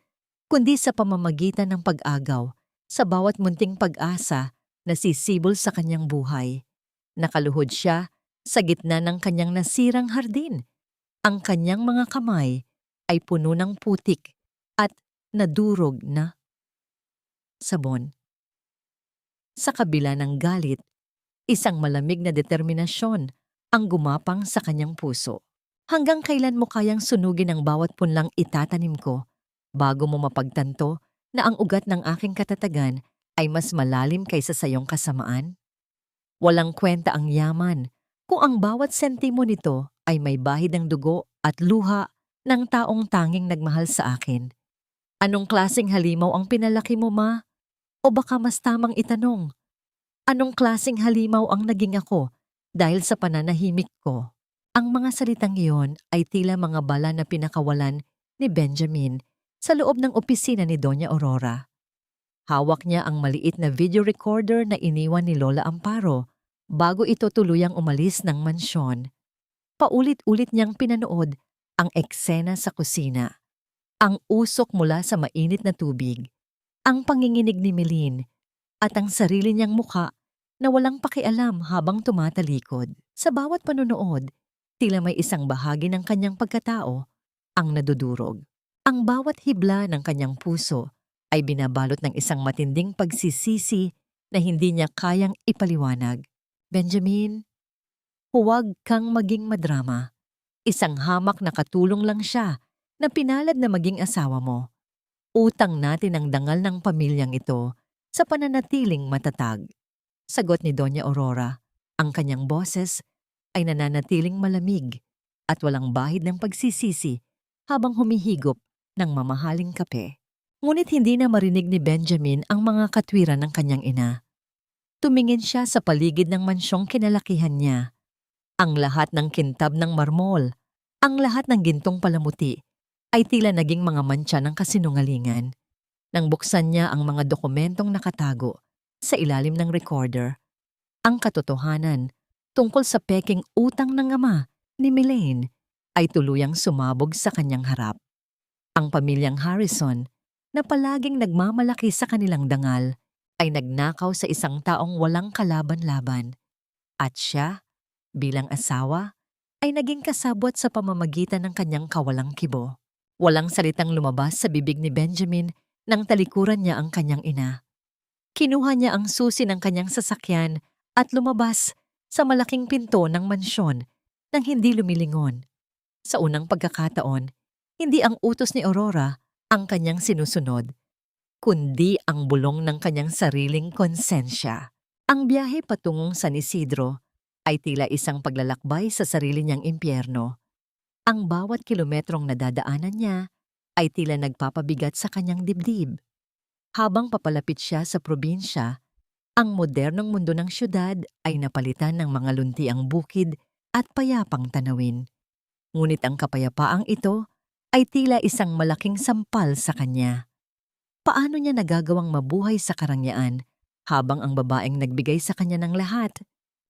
kundi sa pamamagitan ng pag-agaw sa bawat munting pag-asa na sisibol sa kanyang buhay. Nakaluhod siya sa gitna ng kanyang nasirang hardin. Ang kanyang mga kamay ay puno ng putik at nadurog na sabon. Sa kabila ng galit, isang malamig na determinasyon ang gumapang sa kanyang puso. Hanggang kailan mo kayang sunugin ang bawat punlang itatanim ko bago mo mapagtanto na ang ugat ng aking katatagan ay mas malalim kaysa sa iyong kasamaan? Walang kwenta ang yaman kung ang bawat sentimo nito ay may bahid ng dugo at luha ng taong tanging nagmahal sa akin. Anong klaseng halimaw ang pinalaki mo, Ma? O baka mas tamang itanong, anong klaseng halimaw ang naging ako dahil sa pananahimik ko? Ang mga salitang iyon ay tila mga bala na pinakawalan ni Benjamin sa loob ng opisina ni Doña Aurora. Hawak niya ang maliit na video recorder na iniwan ni Lola Amparo bago ito tuluyang umalis ng mansyon. Paulit-ulit niyang pinanood ang eksena sa kusina. Ang usok mula sa mainit na tubig, ang panginginig ni Melin, at ang sarili niyang mukha na walang pakialam habang tumatalikod. Sa bawat panonood, tila may isang bahagi ng kanyang pagkatao ang nadudurog. Ang bawat hibla ng kanyang puso ay binabalot ng isang matinding pagsisisi na hindi niya kayang ipaliwanag. Benjamin, huwag kang maging madrama. Isang hamak na katulong lang siya na pinalad na maging asawa mo. Utang natin ang dangal ng pamilyang ito sa pananatiling matatag. Sagot ni Doña Aurora. Ang kanyang boses ay nananatiling malamig at walang bahid ng pagsisisi habang humihigop ng mamahaling kape. Ngunit hindi na marinig ni Benjamin ang mga katwiran ng kanyang ina. Tumingin siya sa paligid ng mansyong kinalakihan niya. Ang lahat ng kintab ng marmol, ang lahat ng gintong palamuti, ay tila naging mga mantsa ng kasinungalingan. Nang buksan niya ang mga dokumentong nakatago sa ilalim ng recorder, ang katotohanan tungkol sa peking utang ng ama ni Mylene ay tuluyang sumabog sa kanyang harap. Ang pamilyang Harrison, na palaging nagmamalaki sa kanilang dangal, ay nagnakaw sa isang taong walang kalaban-laban. At siya, bilang asawa, ay naging kasabwat sa pamamagitan ng kanyang kawalang kibo. Walang salitang lumabas sa bibig ni Benjamin nang talikuran niya ang kanyang ina. Kinuha niya ang susi ng kanyang sasakyan at lumabas sa malaking pinto ng mansyon nang hindi lumilingon. Sa unang pagkakataon, hindi ang utos ni Aurora ang kanyang sinusunod, kundi ang bulong ng kanyang sariling konsensya. Ang biyahe patungong San Isidro ay tila isang paglalakbay sa sarili niyang impyerno. Ang bawat kilometrong nadadaanan niya ay tila nagpapabigat sa kanyang dibdib. Habang papalapit siya sa probinsya, ang modernong mundo ng syudad ay napalitan ng mga luntiang bukid at payapang tanawin. Ngunit ang kapayapaang ito ay tila isang malaking sampal sa kanya. Paano niya nagagawang mabuhay sa karangyaan habang ang babaeng nagbigay sa kanya ng lahat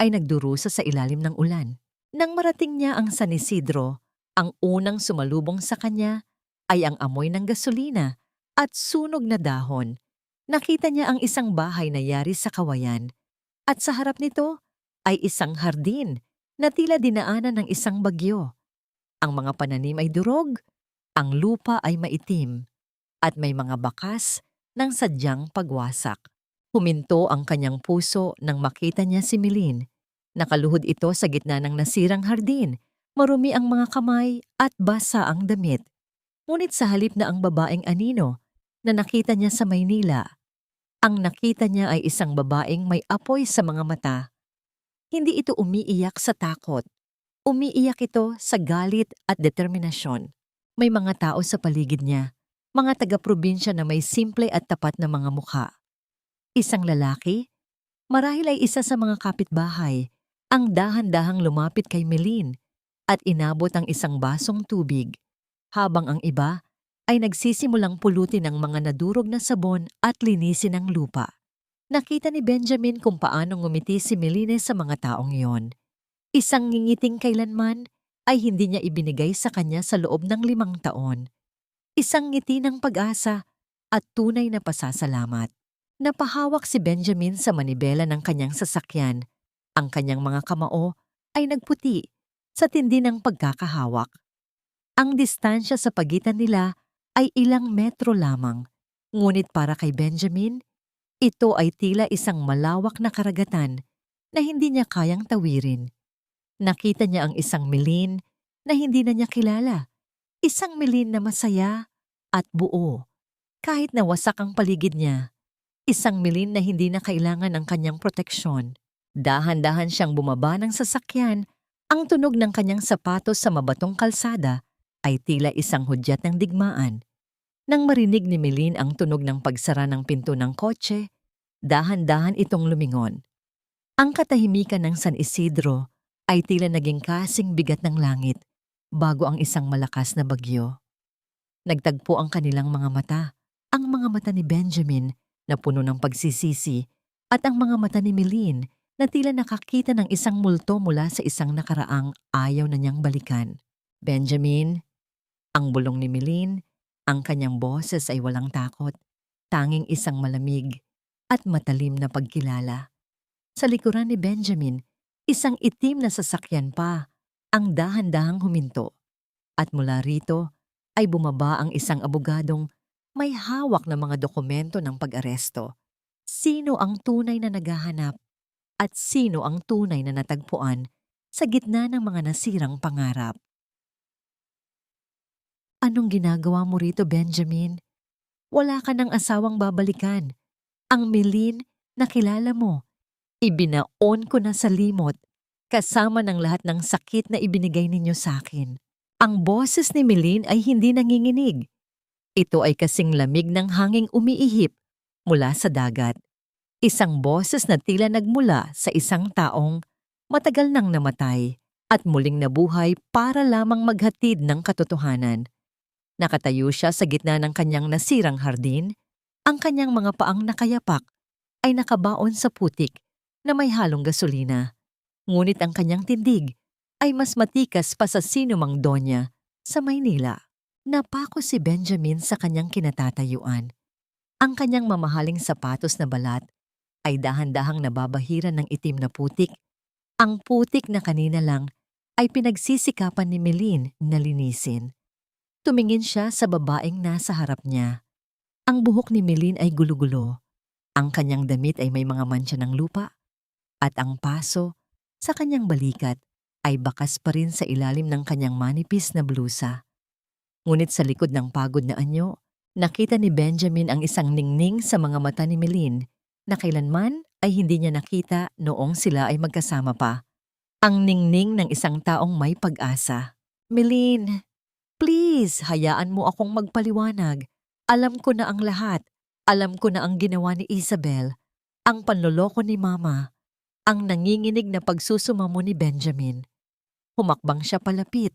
ay nagdurusa sa ilalim ng ulan? Nang marating niya ang San Isidro, ang unang sumalubong sa kanya ay ang amoy ng gasolina at sunog na dahon. Nakita niya ang isang bahay na yari sa kawayan at sa harap nito ay isang hardin na tila dinaanan ng isang bagyo. Ang mga pananim ay durog, ang lupa ay maitim, at may mga bakas ng sadyang pagwasak. Huminto ang kanyang puso nang makita niya si Mylene. Nakaluhod ito sa gitna ng nasirang hardin, marumi ang mga kamay at basa ang damit. Ngunit sa halip na ang babaeng anino na nakita niya sa Maynila, ang nakita niya ay isang babaeng may apoy sa mga mata. Hindi ito umiiyak sa takot. Umiiyak ito sa galit at determinasyon. May mga tao sa paligid niya, mga taga-probinsya na may simple at tapat na mga mukha. Isang lalaki, marahil ay isa sa mga kapitbahay, ang dahan-dahang lumapit kay Mylene at inabot ang isang basong tubig, habang ang iba ay nagsisimulang pulutin ang mga nadurog na sabon at linisin ang lupa. Nakita ni Benjamin kung paano ngumiti si Mylene sa mga taong iyon. Isang ngingiting kailanman ay hindi niya ibinigay sa kanya sa loob ng 5 taon. Isang ngiti ng pag-asa at tunay na pasasalamat. Napahawak si Benjamin sa manibela ng kanyang sasakyan. Ang kanyang mga kamao ay nagputi sa tindi ng pagkakahawak. Ang distansya sa pagitan nila ay ilang metro lamang. Ngunit para kay Benjamin, ito ay tila isang malawak na karagatan na hindi niya kayang tawirin. Nakita niya ang isang Mylene na hindi na niya kilala. Isang Mylene na masaya at buo, kahit na wasak ang paligid niya. Isang Mylene na hindi na kailangan ng kanyang proteksyon. Dahan-dahan siyang bumaba ng sasakyan. Ang tunog ng kanyang sapatos sa mabatong kalsada ay tila isang hudyat ng digmaan. Nang marinig ni Mylene ang tunog ng pagsara ng pinto ng kotse, dahan-dahan itong lumingon. Ang katahimikan ng San Isidro ay tila naging kasing bigat ng langit bago ang isang malakas na bagyo. Nagtagpo ang kanilang mga mata, ang mga mata ni Benjamin na puno ng pagsisisi at ang mga mata ni Mylene na tila nakakita ng isang multo mula sa isang nakaraang ayaw na niyang balikan. Benjamin, ang bulong ni Mylene, ang kanyang boses ay walang takot, tanging isang malamig at matalim na pagkilala. Sa likuran ni Benjamin, isang itim na sasakyan pa ang dahan-dahang huminto. At mula rito ay bumaba ang isang abogadong may hawak na mga dokumento ng pag-aresto. Sino ang tunay na naghahanap at sino ang tunay na natagpuan sa gitna ng mga nasirang pangarap? Anong ginagawa mo rito, Benjamin? Wala ka ng asawang babalikan. Ang Mylene na kilala mo, ibinaon ko na sa limot. kasama ng lahat ng sakit na ibinigay ninyo sa akin. Ang boses ni Melin ay hindi nanginginig. Ito ay kasing lamig ng hanging umiihip mula sa dagat. Isang boses na tila nagmula sa isang taong matagal nang namatay at muling nabuhay para lamang maghatid ng katotohanan. Nakatayo siya sa gitna ng kanyang nasirang hardin. Ang kanyang mga paang nakayapak ay nakabaon sa putik na may halong gasolina. Ngunit ang kanyang tindig ay mas matikas pa sa sinumang donya sa Maynila. Napako si Benjamin sa kanyang kinatatayuan. Ang kanyang mamahaling sapatos na balat ay dahan-dahang nababahiran ng itim na putik. Ang putik na kanina lang ay pinagsisikapan ni Melin na linisin. Tumingin siya sa babaeng nasa harap niya. Ang buhok ni Melin ay gulo-gulo. Ang kanyang damit ay may mga mantsa ng lupa. At ang paso sa kanyang balikat ay bakas pa rin sa ilalim ng kanyang manipis na blusa. Ngunit sa likod ng pagod na anyo, nakita ni Benjamin ang isang ningning sa mga mata ni Melin na kailanman ay hindi niya nakita noong sila ay magkasama pa. Ang ningning ng isang taong may pag-asa. Melin, please, hayaan mo akong magpaliwanag. Alam ko na ang lahat. Alam ko na ang ginawa ni Isabel, ang panloloko ni Mama, ang nanginginig na pagsusumamo ni Benjamin. Humakbang siya palapit.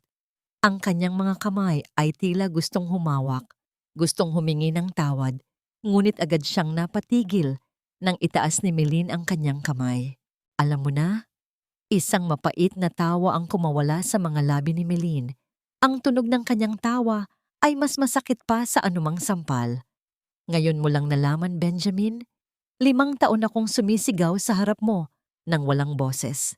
Ang kanyang mga kamay ay tila gustong humawak, gustong humingi ng tawad, ngunit agad siyang napatigil nang itaas ni Melin ang kanyang kamay. Alam mo na? Isang mapait na tawa ang kumawala sa mga labi ni Melin. Ang tunog ng kanyang tawa ay mas masakit pa sa anumang sampal. Ngayon mo lang nalaman, Benjamin, 5 taon akong sumisigaw sa harap mo nang walang boses.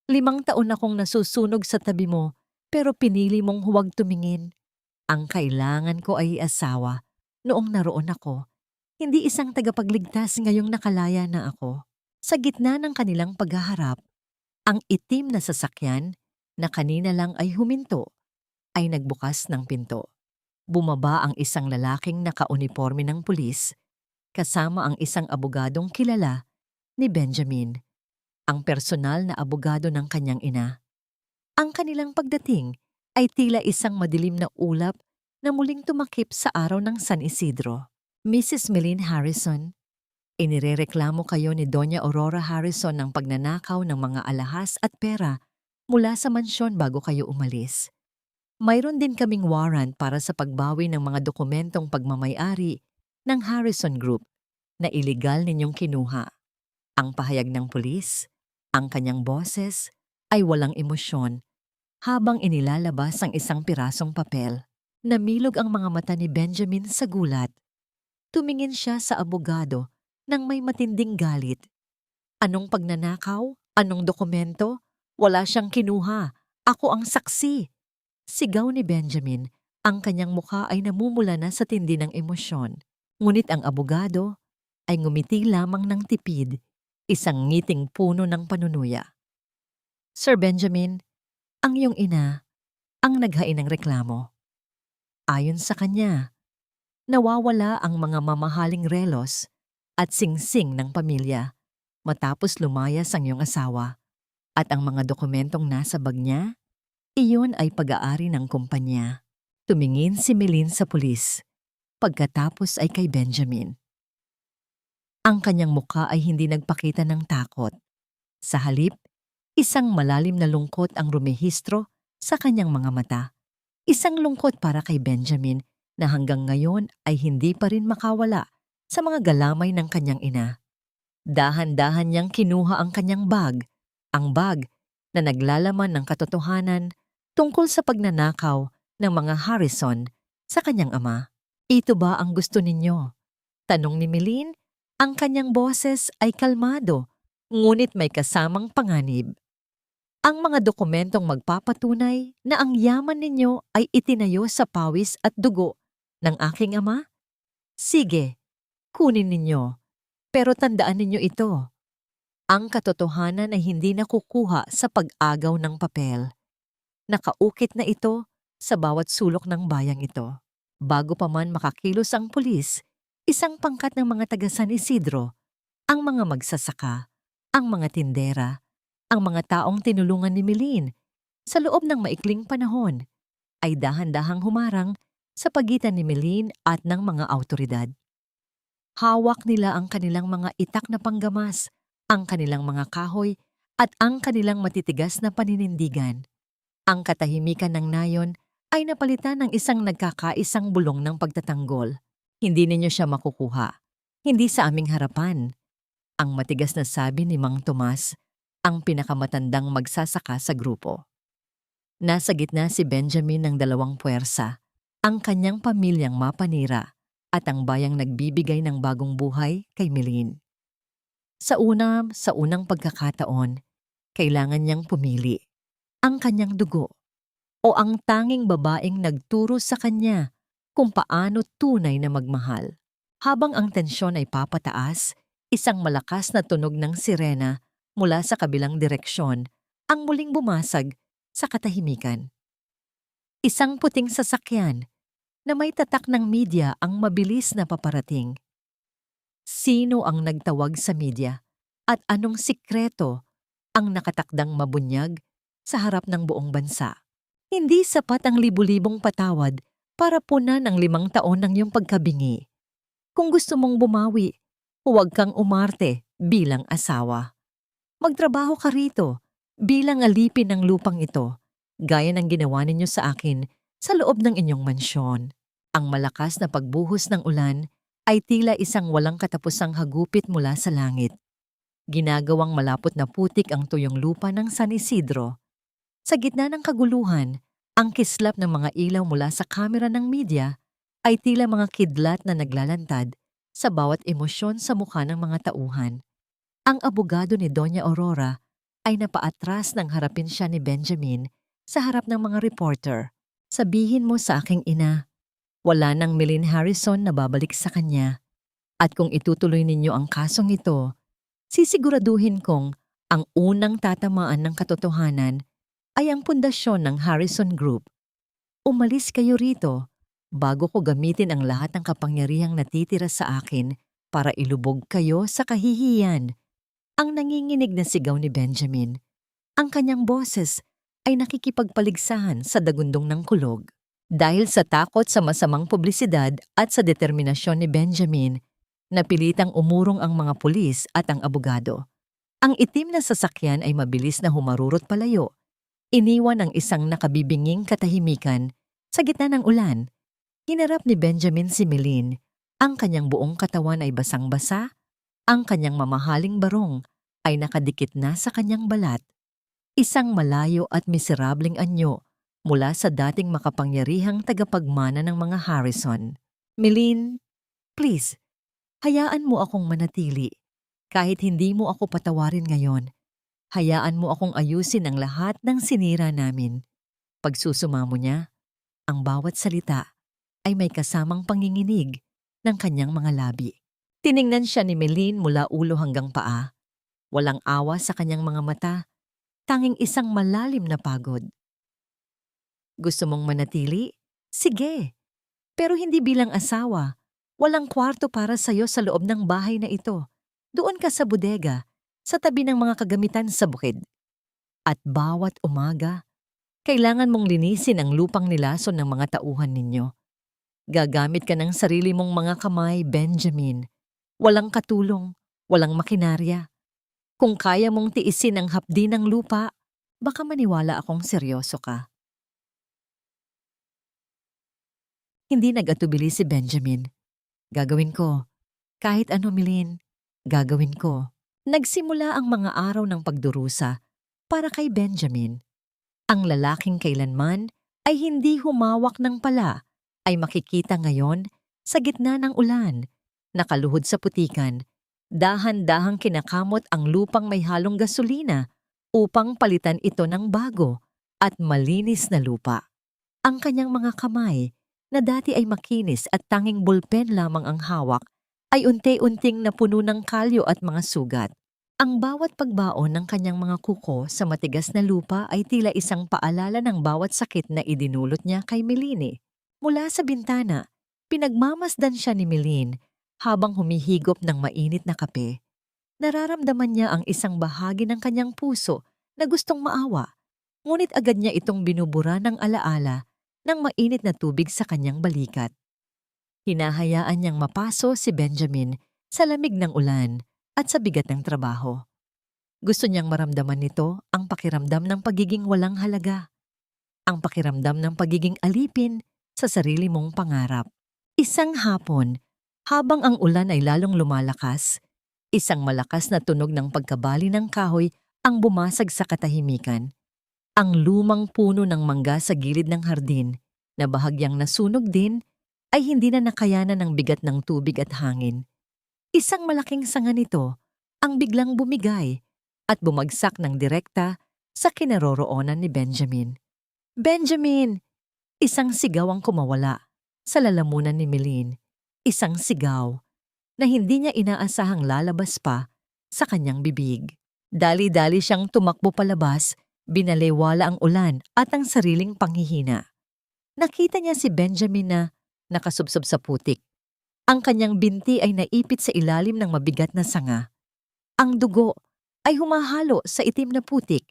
5 taon akong nasusunog sa tabi mo pero pinili mong huwag tumingin. Ang kailangan ko ay asawa noong naroon ako. Hindi isang tagapagligtas ngayong nakalaya na ako. Sa gitna ng kanilang paghaharap, ang itim na sasakyan na kanina lang ay huminto ay nagbukas ng pinto. Bumaba ang isang lalaking nakauniporme ng pulis, kasama ang isang abogadong kilala ni Benjamin, ang personal na abogado ng kanyang ina. Ang kanilang pagdating ay tila isang madilim na ulap na muling tumakip sa araw ng San Isidro. Mrs. Melin Harrison, inirereklamo kayo ni Doña Aurora Harrison ng pagnanakaw ng mga alahas at pera mula sa mansyon bago kayo umalis. Mayroon din kaming warrant para sa pagbawi ng mga dokumentong pagmamay-ari ng Harrison Group na iligal ninyong kinuha. Ang pahayag ng pulis, ang kanyang boses, ay walang emosyon habang inilalabas ang isang pirasong papel. Namilog ang mga mata ni Benjamin sa gulat. Tumingin siya sa abogado nang may matinding galit. Anong pagnanakaw? Anong dokumento? Wala siyang kinuha. Ako ang saksi. Sigaw ni Benjamin, ang kanyang mukha ay namumula na sa tindi ng emosyon. Ngunit ang abogado ay ngumiti lamang ng tipid, isang ngiting puno ng panunuya. Sir Benjamin, ang iyong ina ang naghain ng reklamo. Ayon sa kanya, nawawala ang mga mamahaling relos at singsing ng pamilya matapos lumayas ang iyong asawa at ang mga dokumentong nasa bag niya. Iyon ay pag-aari ng kumpanya. Tumingin si Melin sa pulis. Pagkatapos ay kay Benjamin. Ang kanyang mukha ay hindi nagpakita ng takot. Sa halip, isang malalim na lungkot ang rumehistro sa kanyang mga mata. Isang lungkot para kay Benjamin na hanggang ngayon ay hindi pa rin makawala sa mga galamay ng kanyang ina. Dahan-dahan niyang kinuha ang kanyang bag, ang bag na naglalaman ng katotohanan tungkol sa pagnanakaw ng mga Harrison sa kanyang ama. Ito ba ang gusto ninyo? Tanong ni Melin, ang kanyang boses ay kalmado, ngunit may kasamang panganib. Ang mga dokumentong magpapatunay na ang yaman ninyo ay itinayo sa pawis at dugo ng aking ama? Sige, kunin ninyo. Pero tandaan ninyo ito. Ang katotohanan ay hindi nakukuha sa pag-agaw ng papel. Nakaukit na ito sa bawat sulok ng bayang ito. Bago pa man makakilos ang pulis, isang pangkat ng mga taga San Isidro, ang mga magsasaka, ang mga tindera, Ang mga taong tinulungan ni Milene sa loob ng maikling panahon ay dahan-dahang humarang sa pagitan ni Milene at ng mga awtoridad. Hawak nila ang kanilang mga itak na panggamas, ang kanilang mga kahoy, at ang kanilang matitigas na paninindigan. Ang katahimikan ng nayon ay napalitan ng isang nagkakaisang bulong ng pagtatanggol. Hindi ninyo siya makukuha. Hindi sa aming harapan. Ang matigas na sabi ni Mang Tomas, ang pinakamatandang magsasaka sa grupo. Nasa gitna si Benjamin ng dalawang puwersa, ang kanyang pamilyang mapanira at ang bayang nagbibigay ng bagong buhay kay Milene. Sa unang pagkakataon, kailangan niyang pumili ang kanyang dugo o ang tanging babaeng nagturo sa kanya kung paano tunay na magmahal. Habang ang tensyon ay papataas, isang malakas na tunog ng sirena mula sa kabilang direksyon ang muling bumasag sa katahimikan. Isang puting sasakyan na may tatak ng media ang mabilis na paparating. Sino ang nagtawag sa media at anong sikreto ang nakatakdang mabunyag sa harap ng buong bansa? Hindi sapat ang libu-libong patawad para punan ang 5 taon ng iyong pagkabingi. Kung gusto mong bumawi, huwag kang umarte bilang asawa. Magtrabaho ka rito bilang alipin ng lupang ito, gaya ng ginawa ninyo sa akin sa loob ng inyong mansyon. Ang malakas na pagbuhos ng ulan ay tila isang walang katapusang hagupit mula sa langit. Ginagawang malapot na putik ang tuyong lupa ng San Isidro. Sa gitna ng kaguluhan, ang kislap ng mga ilaw mula sa kamera ng media ay tila mga kidlat na naglalantad sa bawat emosyon sa mukha ng mga tauhan. Ang abogado ni Doña Aurora ay napaatras nang harapin siya ni Benjamin sa harap ng mga reporter. Sabihin mo sa aking ina, wala nang Milene Harrison na babalik sa kanya. At kung itutuloy ninyo ang kasong ito, sisiguraduhin kong ang unang tatamaan ng katotohanan ay ang pundasyon ng Harrison Group. Umalis kayo rito bago ko gamitin ang lahat ng kapangyarihang natitira sa akin para ilubog kayo sa kahihiyan. Ang nanginginig na sigaw ni Benjamin. Ang kanyang boses ay nakikipagpaligsahan sa dagundong ng kulog. Dahil sa takot sa masamang publisidad at sa determinasyon ni Benjamin, napilitang umurong ang mga pulis at ang abogado. Ang itim na sasakyan ay mabilis na humarurot palayo. Iniwan ang isang nakabibinging katahimikan sa gitna ng ulan. Hinarap ni Benjamin si Milene. Ang kanyang buong katawan ay basang-basa. Ang kanyang mamahaling barong ay nakadikit na sa kanyang balat. Isang malayo at miserableng anyo mula sa dating makapangyarihang tagapagmana ng mga Harrison. Milene, please, hayaan mo akong manatili. Kahit hindi mo ako patawarin ngayon, hayaan mo akong ayusin ang lahat ng sinira namin. Pagsusuma mo niya, ang bawat salita ay may kasamang panginginig ng kanyang mga labi. Tiningnan siya ni Milene mula ulo hanggang paa. Walang awa sa kanyang mga mata, tanging isang malalim na pagod. Gusto mong manatili? Sige. Pero hindi bilang asawa. Walang kwarto para sa'yo sa loob ng bahay na ito. Doon ka sa bodega, sa tabi ng mga kagamitan sa bukid. At bawat umaga, kailangan mong linisin ang lupang nilason ng mga tauhan ninyo. Gagamit ka ng sarili mong mga kamay, Benjamin. Walang katulong, walang makinarya. Kung kaya mong tiisin ang hapdi ng lupa, baka maniwala akong seryoso ka. Hindi nag-atubili si Benjamin. Gagawin ko. Kahit ano, Milene, gagawin ko. Nagsimula ang mga araw ng pagdurusa para kay Benjamin. Ang lalaking kailanman ay hindi humawak ng pala ay makikita ngayon sa gitna ng ulan, nakaluhod sa putikan, dahan-dahang kinakamot ang lupang may halong gasolina upang palitan ito ng bago at malinis na lupa. Ang kanyang mga kamay, na dati ay makinis at tanging bulpen lamang ang hawak, ay unti-unting napuno ng kalyo at mga sugat. Ang bawat pagbaon ng kanyang mga kuko sa matigas na lupa ay tila isang paalala ng bawat sakit na idinulot niya kay Milene. Mula sa bintana, pinagmamasdan siya ni Milene habang humihigop ng mainit na kape. Nararamdaman niya ang isang bahagi ng kanyang puso na gustong maawa, ngunit agad niya itong binubura ng alaala ng mainit na tubig sa kanyang balikat. Hinahayaan niyang mapaso si Benjamin sa lamig ng ulan at sa bigat ng trabaho. Gusto niyang maramdaman nito ang pakiramdam ng pagiging walang halaga, ang pakiramdam ng pagiging alipin sa sarili mong pangarap. Isang hapon, habang ang ulan ay lalong lumalakas, isang malakas na tunog ng pagkabali ng kahoy ang bumasag sa katahimikan. Ang lumang puno ng mangga sa gilid ng hardin, na bahagyang nasunog din, ay hindi na nakayanan ng bigat ng tubig at hangin. Isang malaking sanga nito ang biglang bumigay at bumagsak ng direkta sa kinaroroonan ni Benjamin. Benjamin! Isang sigaw ang kumawala sa lalamunan ni Meline. Isang sigaw na hindi niya inaasahang lalabas pa sa kanyang bibig. Dali-dali siyang tumakbo palabas, binalewala ang ulan at ang sariling panghihina. Nakita niya si Benjamin na nakasubsob sa putik. Ang kanyang binti ay naipit sa ilalim ng mabigat na sanga. Ang dugo ay humahalo sa itim na putik,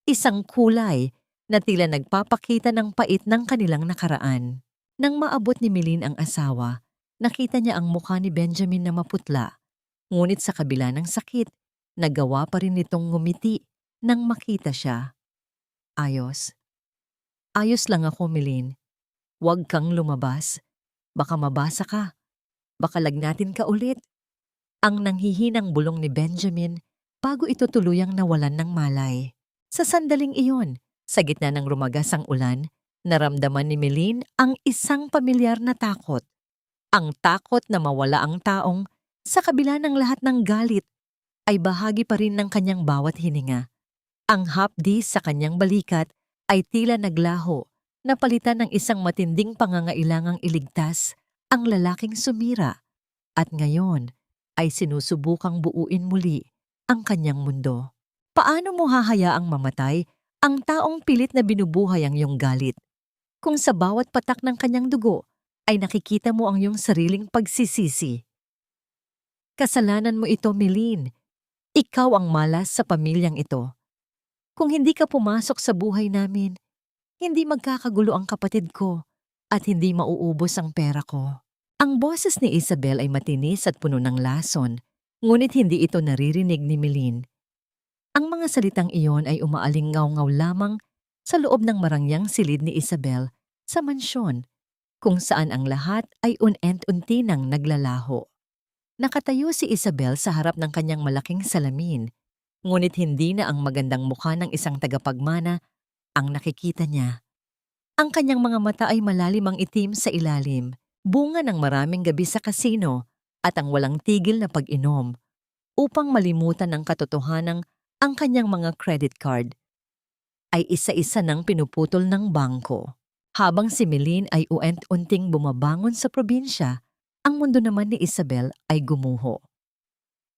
isang kulay na tila nagpapakita ng pait ng kanilang nakaraan. Nang maabot ni Meline ang asawa, nakita niya ang mukha ni Benjamin na maputla, ngunit sa kabila ng sakit, nagawa pa rin nitong ngumiti nang makita siya. Ayos. Ayos lang ako, Meline. Huwag kang lumabas. Baka mabasa ka. Baka lagnatin ka ulit. Ang nanghihinang bulong ni Benjamin bago ito tuluyang nawalan ng malay. Sa sandaling iyon, sa gitna ng rumagas ang ulan, naramdaman ni Meline ang isang pamilyar na takot. Ang takot na mawala ang taong, sa kabila ng lahat ng galit, ay bahagi pa rin ng kanyang bawat hininga. Ang hapdi sa kanyang balikat ay tila naglaho, napalitan ng isang matinding pangangailangang iligtas ang lalaking sumira, at ngayon ay sinusubukang buuin muli ang kanyang mundo. Paano mo hahayaang mamatay ang taong pilit na binubuhay ang iyong galit, kung sa bawat patak ng kanyang dugo ay nakikita mo ang iyong sariling pagsisisi? Kasalanan mo ito, Meline. Ikaw ang malas sa pamilyang ito. Kung hindi ka pumasok sa buhay namin, hindi magkakagulo ang kapatid ko at hindi mauubos ang pera ko. Ang boses ni Isabel ay matinis at puno ng lason, ngunit hindi ito naririnig ni Meline. Ang mga salitang iyon ay umaalingaw-ngaw lamang sa loob ng marangyang silid ni Isabel sa mansyon, kung saan ang lahat ay unti-unti nang naglalaho. Nakatayo si Isabel sa harap ng kanyang malaking salamin, ngunit hindi na ang magandang mukha ng isang tagapagmana ang nakikita niya. Ang kanyang mga mata ay malalim ang itim sa ilalim, bunga ng maraming gabi sa kasino at ang walang tigil na pag-inom, upang malimutan ng katotohanang ang kanyang mga credit card ay isa-isa nang pinuputol ng bangko. Habang si Meline ay unti-unting bumabangon sa probinsya, ang mundo naman ni Isabel ay gumuho.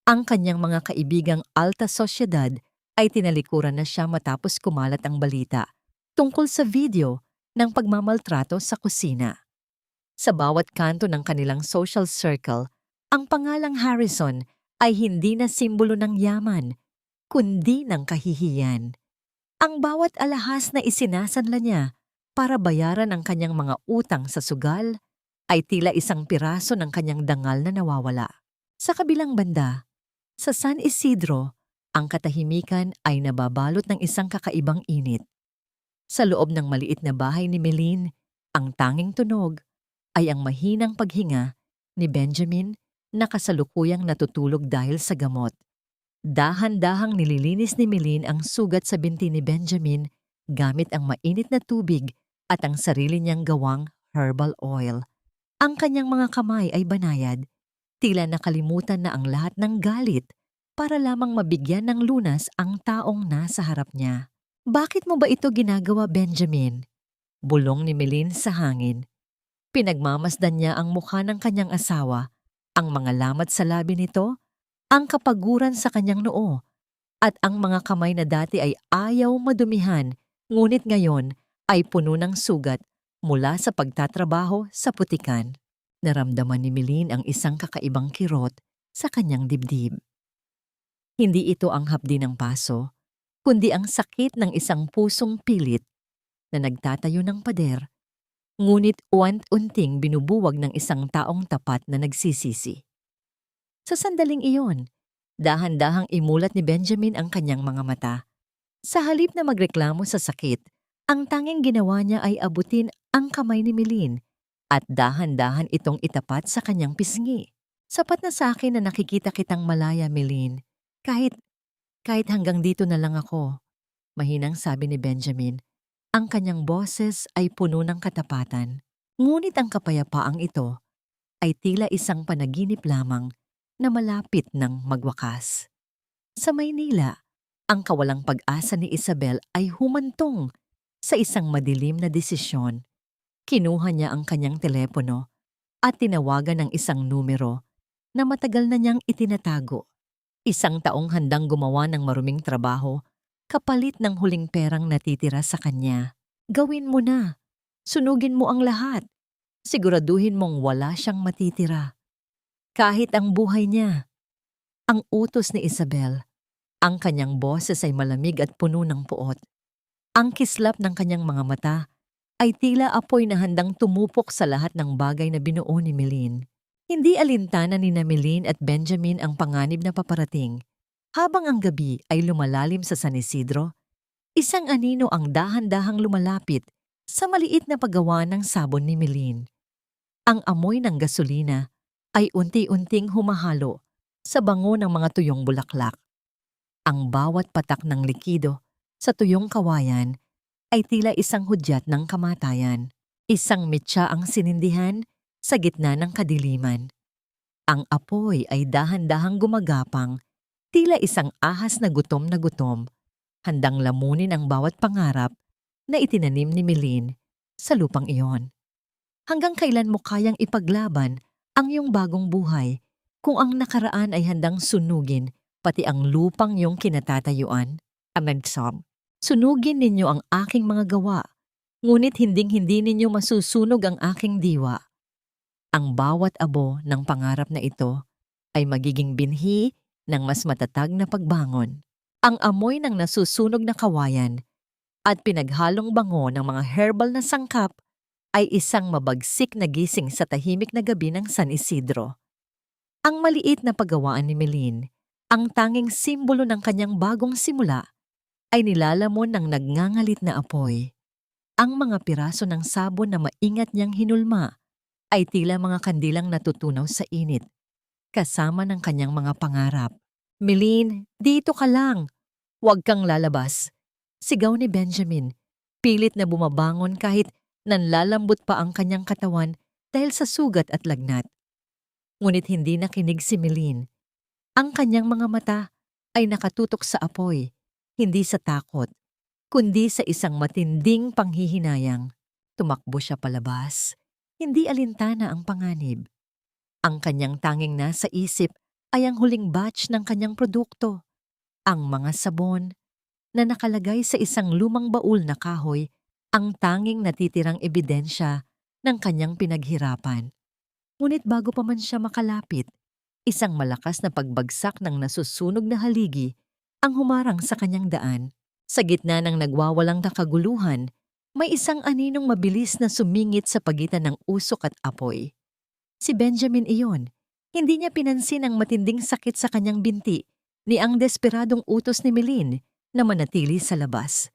Ang kanyang mga kaibigang alta sosyedad ay tinalikuran na siya matapos kumalat ang balita tungkol sa video ng pagmamaltrato sa kusina. Sa bawat kanto ng kanilang social circle, ang pangalang Harrison ay hindi na simbolo ng yaman, kundi ng kahihiyan. Ang bawat alahas na isinasanla niya para bayaran ang kanyang mga utang sa sugal ay tila isang piraso ng kanyang dangal na nawawala. Sa kabilang banda, sa San Isidro, ang katahimikan ay nababalot ng isang kakaibang init. Sa loob ng maliit na bahay ni Meline, ang tanging tunog ay ang mahinang paghinga ni Benjamin na kasalukuyang natutulog dahil sa gamot. Dahan-dahang nililinis ni Meline ang sugat sa binti ni Benjamin gamit ang mainit na tubig at ang sarili niyang gawang herbal oil. Ang kanyang mga kamay ay banayad, tila nakalimutan na ang lahat ng galit para lamang mabigyan ng lunas ang taong nasa harap niya. Bakit mo ba ito ginagawa, Benjamin? Bulong ni Meline sa hangin. Pinagmamasdan niya ang mukha ng kanyang asawa, ang mga lamat sa labi nito, ang kapaguran sa kanyang noo, at ang mga kamay na dati ay ayaw madumihan, ngunit ngayon ay puno ng sugat mula sa pagtatrabaho sa putikan. Naramdaman ni Meline ang isang kakaibang kirot sa kanyang dibdib. Hindi ito ang hapdi ng paso, kundi ang sakit ng isang pusong pilit na nagtatayo ng pader, ngunit uant-unting binubuwag ng isang taong tapat na nagsisisi. Sa sandaling iyon, dahan-dahang imulat ni Benjamin ang kanyang mga mata. Sa halip na magreklamo sa sakit, ang tanging ginawa niya ay abutin ang kamay ni Milene at dahan-dahan itong itapat sa kanyang pisngi. Sapat na sa akin na nakikita kitang malaya, Milene. Kahit hanggang dito na lang ako, mahinang sabi ni Benjamin. Ang kanyang boses ay puno ng katapatan. Ngunit ang kapayapaang ito ay tila isang panaginip lamang na malapit ng magwakas. Sa Maynila, ang kawalang pag-asa ni Isabel ay humantong sa isang madilim na desisyon. Kinuha niya ang kanyang telepono at tinawagan ng isang numero na matagal na niyang itinatago. Isang taong handang gumawa ng maruming trabaho kapalit ng huling perang natitira sa kanya. Gawin mo na. Sunugin mo ang lahat. Siguraduhin mong wala siyang matitira. Kahit ang buhay niya. Ang utos ni Isabel. Ang kanyang boses ay malamig at puno ng puot. Ang kislap ng kanyang mga mata ay tila apoy na handang tumupok sa lahat ng bagay na binuo ni Milene. Hindi alintana ni Milene at Benjamin ang panganib na paparating. Habang ang gabi ay lumalalim sa San Isidro, isang anino ang dahan-dahang lumalapit sa maliit na paggawa ng sabon ni Milene. Ang amoy ng gasolina ay unti-unting humahalo sa bango ng mga tuyong bulaklak. Ang bawat patak ng likido sa tuyong kawayan ay tila isang hudyat ng kamatayan. Isang mitya ang sinindihan sa gitna ng kadiliman. Ang apoy ay dahan-dahang gumagapang, tila isang ahas na gutom, handang lamunin ang bawat pangarap na itinanim ni Milene sa lupang iyon. Hanggang kailan mo kayang ipaglaban ang iyong bagong buhay kung ang nakaraan ay handang sunugin pati ang lupang iyong kinatatayuan? Amensam, sunugin ninyo ang aking mga gawa, ngunit hinding-hindi ninyo masusunog ang aking diwa. Ang bawat abo ng pangarap na ito ay magiging binhi ng mas matatag na pagbangon. Ang amoy ng nasusunog na kawayan at pinaghalong bango ng mga herbal na sangkap ay isang mabagsik na gising sa tahimik na gabi ng San Isidro. Ang maliit na paggawaan ni Milene, ang tanging simbolo ng kanyang bagong simula, ay nilalamon ng nagngangalit na apoy. Ang mga piraso ng sabon na maingat niyang hinulma ay tila mga kandilang natutunaw sa init, kasama ng kanyang mga pangarap. Milene, dito ka lang. Huwag kang lalabas. Sigaw ni Benjamin, pilit na bumabangon kahit nanlalambot pa ang kanyang katawan dahil sa sugat at lagnat. Ngunit hindi nakinig si Milene. Ang kanyang mga mata ay nakatutok sa apoy, hindi sa takot, kundi sa isang matinding panghihinayang. Tumakbo siya palabas. Hindi alintana ang panganib. Ang kanyang tanging nasa isip ay ang huling batch ng kanyang produkto. Ang mga sabon na nakalagay sa isang lumang baul na kahoy, ang tanging natitirang ebidensya ng kanyang pinaghirapan. Ngunit bago pa man siya makalapit, isang malakas na pagbagsak ng nasusunog na haligi ang humarang sa kanyang daan. Sa gitna ng nagwawalang kaguluhan, may isang aninong mabilis na sumingit sa pagitan ng usok at apoy. Si Benjamin iyon. Hindi niya pinansin ang matinding sakit sa kanyang binti ni ang desperadong utos ni Milene na manatili sa labas.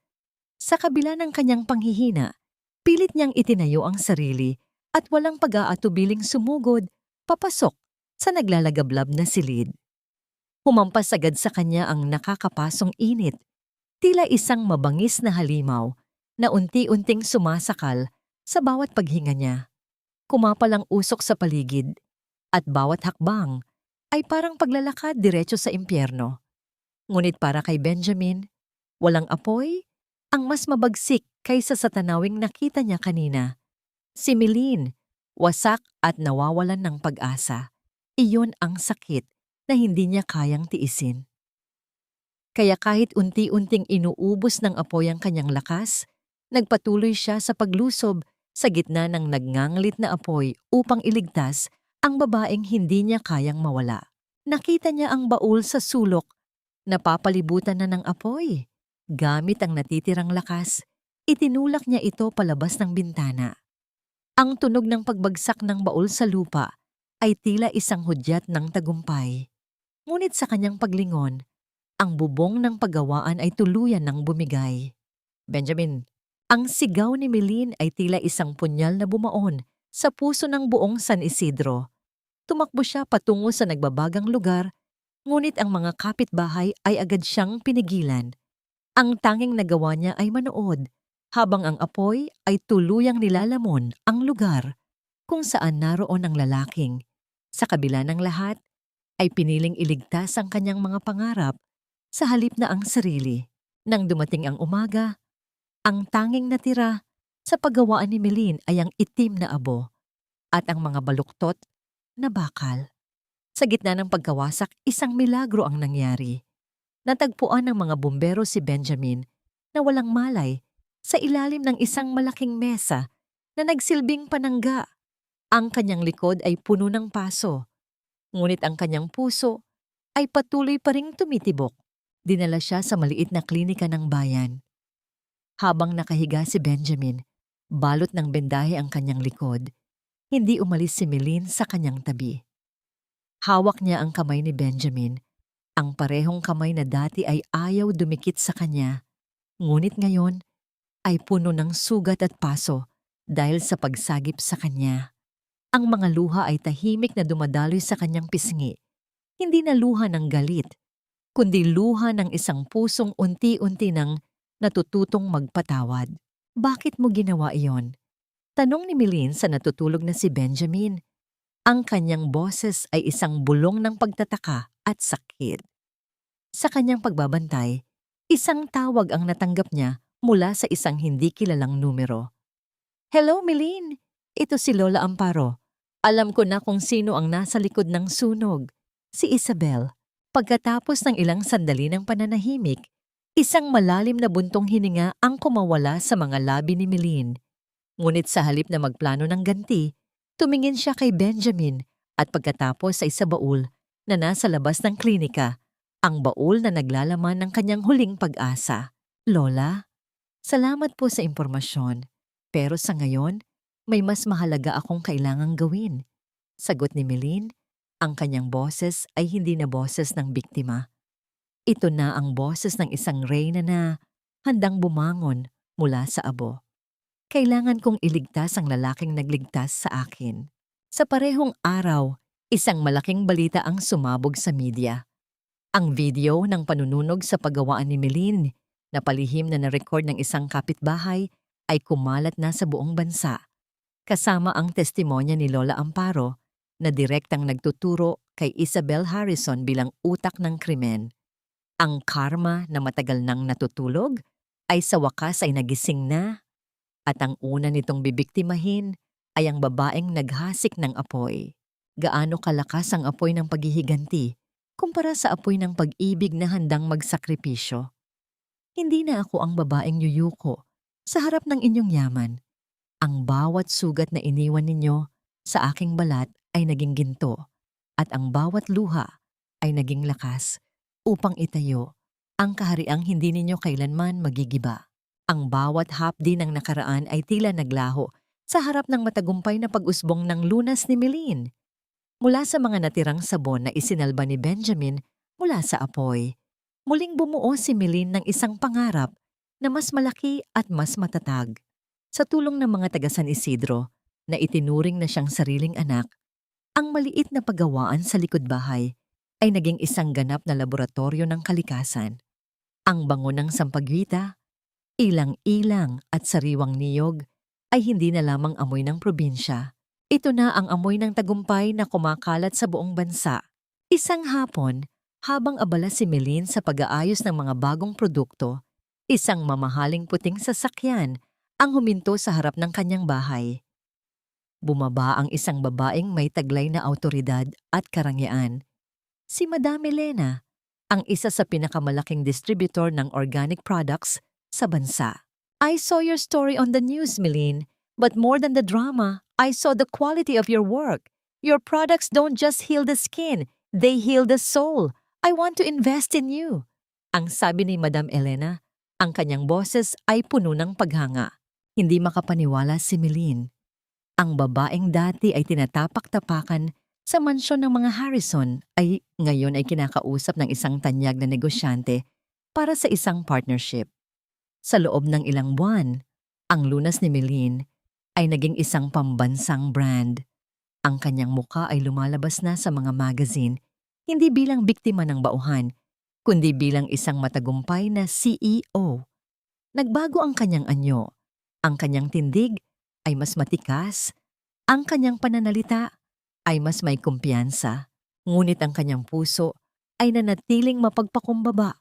Sa kabila ng kanyang panghihina, pilit niyang itinayo ang sarili at walang pag-aatubiling sumugod, papasok sa naglalagablab na silid. Humampas agad sa kanya ang nakakapasong init, tila isang mabangis na halimaw na unti-unting sumasakal sa bawat paghinga niya. Kumapal ang usok sa paligid at bawat hakbang ay parang paglalakad diretso sa impyerno. Ngunit para kay Benjamin, walang apoy ang mas mabagsik kaysa sa tanawing nakita niya kanina. Si Milene, wasak at nawawalan ng pag-asa. Iyon ang sakit na hindi niya kayang tiisin. Kaya kahit unti-unting inuubos ng apoy ang kanyang lakas, nagpatuloy siya sa paglusob sa gitna ng nagngangalit na apoy upang iligtas ang babaeng hindi niya kayang mawala. Nakita niya ang baul sa sulok, napapalibutan na ng apoy. Gamit ang natitirang lakas, itinulak niya ito palabas ng bintana. Ang tunog ng pagbagsak ng baul sa lupa ay tila isang hudyat ng tagumpay. Ngunit sa kanyang paglingon, ang bubong ng paggawaan ay tuluyan ng bumigay. Benjamin, ang sigaw ni Melin ay tila isang punyal na bumaon sa puso ng buong San Isidro. Tumakbo siya patungo sa nagbabagang lugar, ngunit ang mga kapitbahay ay agad siyang pinigilan. Ang tanging nagawa niya ay manood, habang ang apoy ay tuluyang nilalamon ang lugar kung saan naroon ang lalaking. Sa kabila ng lahat, ay piniling iligtas ang kanyang mga pangarap sa halip na ang sarili. Nang dumating ang umaga, ang tanging natira sa paggawaan ni Melin ay ang itim na abo at ang mga baluktot na bakal. Sa gitna ng pagkawasak, isang milagro ang nangyari. Natagpuan ng mga bumbero si Benjamin na walang malay sa ilalim ng isang malaking mesa na nagsilbing panangga. Ang kanyang likod ay puno ng paso, ngunit ang kanyang puso ay patuloy pa ring tumitibok. Dinala siya sa maliit na klinika ng bayan. Habang nakahiga si Benjamin, balot ng bendahe ang kanyang likod, hindi umalis si Melin sa kanyang tabi. Hawak niya ang kamay ni Benjamin, ang parehong kamay na dati ay ayaw dumikit sa kanya, ngunit ngayon ay puno ng sugat at paso dahil sa pagsagip sa kanya. Ang mga luha ay tahimik na dumadaloy sa kanyang pisngi, hindi na luha ng galit, kundi luha ng isang pusong unti-unti nang natututong magpatawad. Bakit mo ginawa iyon? Tanong ni Melin sa natutulog na si Benjamin. Ang kanyang boses ay isang bulong ng pagtataka at sakit. Sa kanyang pagbabantay, isang tawag ang natanggap niya mula sa isang hindi kilalang numero. "Hello, Melin! Ito si Lola Amparo. Alam ko na kung sino ang nasa likod ng sunog. Si Isabel." Pagkatapos ng ilang sandali ng pananahimik, isang malalim na buntong hininga ang kumawala sa mga labi ni Melin. Ngunit sa halip na magplano ng ganti, tumingin siya kay Benjamin at pagkatapos ay sa baul na nasa labas ng klinika, ang baul na naglalaman ng kanyang huling pag-asa. "Lola, salamat po sa impormasyon, pero sa ngayon, may mas mahalaga akong kailangang gawin." Sagot ni Melin, ang kanyang boses ay hindi na boses ng biktima. Ito na ang boses ng isang reyna na handang bumangon mula sa abo. "Kailangan kong iligtas ang lalaking nagligtas sa akin." Sa parehong araw, isang malaking balita ang sumabog sa media. Ang video ng panununog sa paggawaan ni Melin na palihim na na-record ng isang kapitbahay ay kumalat na sa buong bansa, kasama ang testimonya ni Lola Amparo na direktang nagtuturo kay Isabel Harrison bilang utak ng krimen. Ang karma na matagal nang natutulog ay sa wakas ay nagising na, at ang una nitong bibiktimahin ay ang babaeng naghasik ng apoy. Gaano kalakas ang apoy ng paghihiganti kumpara sa apoy ng pag-ibig na handang magsakripisyo. "Hindi na ako ang babaeng yuyuko sa harap ng inyong yaman. Ang bawat sugat na iniwan ninyo sa aking balat ay naging ginto, at ang bawat luha ay naging lakas upang itayo ang kahariang hindi ninyo kailanman magigiba." Ang bawat hapdi ng nakaraan ay tila naglaho sa harap ng matagumpay na pag-usbong ng lunas ni Melin. Mula sa mga natirang sabon na isinalba ni Benjamin mula sa apoy, muling bumuo si Melin ng isang pangarap na mas malaki at mas matatag. Sa tulong ng mga taga San Isidro na itinuring na siyang sariling anak, ang maliit na paggawaan sa likod bahay ay naging isang ganap na laboratorio ng kalikasan. Ang bango ng sampaguita, ilang-ilang at sariwang niyog ay hindi na lamang amoy ng probinsya. Ito na ang amoy ng tagumpay na kumakalat sa buong bansa. Isang hapon, habang abala si Melin sa pag-aayos ng mga bagong produkto, isang mamahaling puting sasakyan ang huminto sa harap ng kanyang bahay. Bumaba ang isang babaeng may taglay na awtoridad at karangyaan. Si Madame Elena, ang isa sa pinakamalaking distributor ng organic products sa bansa. "I saw your story on the news, Melin, but more than the drama, I saw the quality of your work. Your products don't just heal the skin, they heal the soul. I want to invest in you." Ang sabi ni Madame Elena, Ang kanyang boses ay puno ng paghanga. Hindi makapaniwala si Melin. Ang babaeng dati ay tinatapak-tapakan sa mansyon ng mga Harrison ay ngayon ay kinakausap ng isang tanyag na negosyante para sa isang partnership. Sa loob ng ilang buwan, ang lunas ni Melin ay naging isang pambansang brand. Ang kanyang muka ay lumalabas na sa mga magazine, hindi bilang biktima ng bauhan, kundi bilang isang matagumpay na CEO. Nagbago ang kanyang anyo. Ang kanyang tindig ay mas matikas. Ang kanyang pananalita ay mas may kumpiyansa. Ngunit ang kanyang puso ay nanatiling mapagpakumbaba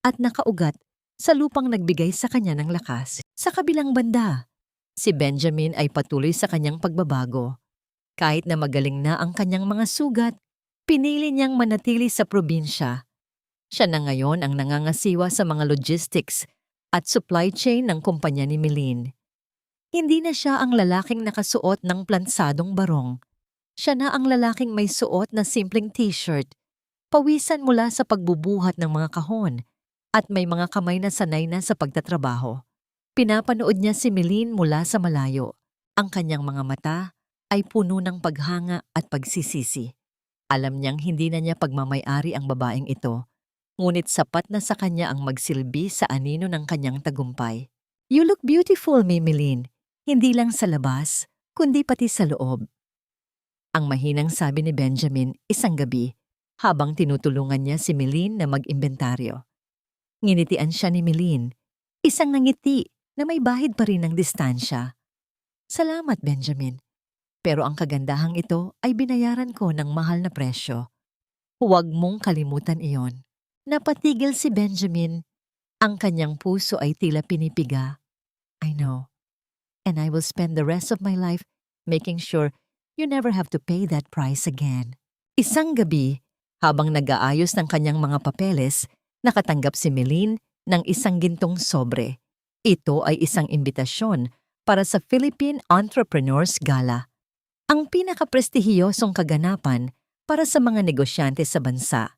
at nakaugat sa lupang nagbigay sa kanya ng lakas. Sa kabilang banda, si Benjamin ay patuloy sa kanyang pagbabago. Kahit na magaling na ang kanyang mga sugat, pinili niyang manatili sa probinsya. Siya na ngayon ang nangangasiwa sa mga logistics at supply chain ng kumpanya ni Melin. Hindi na siya ang lalaking nakasuot ng plansadong barong. Siya na ang lalaking may suot na simpleng t-shirt, pawisan mula sa pagbubuhat ng mga kahon, at may mga kamay na sanay na sa pagtatrabaho. Pinapanood niya si Melin mula sa malayo. Ang kanyang mga mata ay puno ng paghanga at pagsisisi. Alam niyang hindi na niya pagmamay-ari ang babaeng ito, ngunit sapat na sa kanya ang magsilbi sa anino ng kanyang tagumpay. You look beautiful, Melin. Hindi lang sa labas, kundi pati sa loob. Ang mahinang sabi ni Benjamin isang gabi habang tinutulungan niya si Melin na mag-imbentaryo. Nginitian siya ni Melin, isang nangiti na may bahid pa rin ng distansya. Salamat, Benjamin. Pero ang kagandahang ito ay binayaran ko ng mahal na presyo. Huwag mong kalimutan iyon. Napatigil si Benjamin. Ang kanyang puso ay tila pinipiga. I know. And I will spend the rest of my life making sure you never have to pay that price again. Isang gabi, habang nag-aayos ng kanyang mga papeles, nakatanggap si Melin ng isang gintong sobre. Ito ay isang imbitasyon para sa Philippine Entrepreneurs Gala, ang pinakaprestihiyosong kaganapan para sa mga negosyante sa bansa.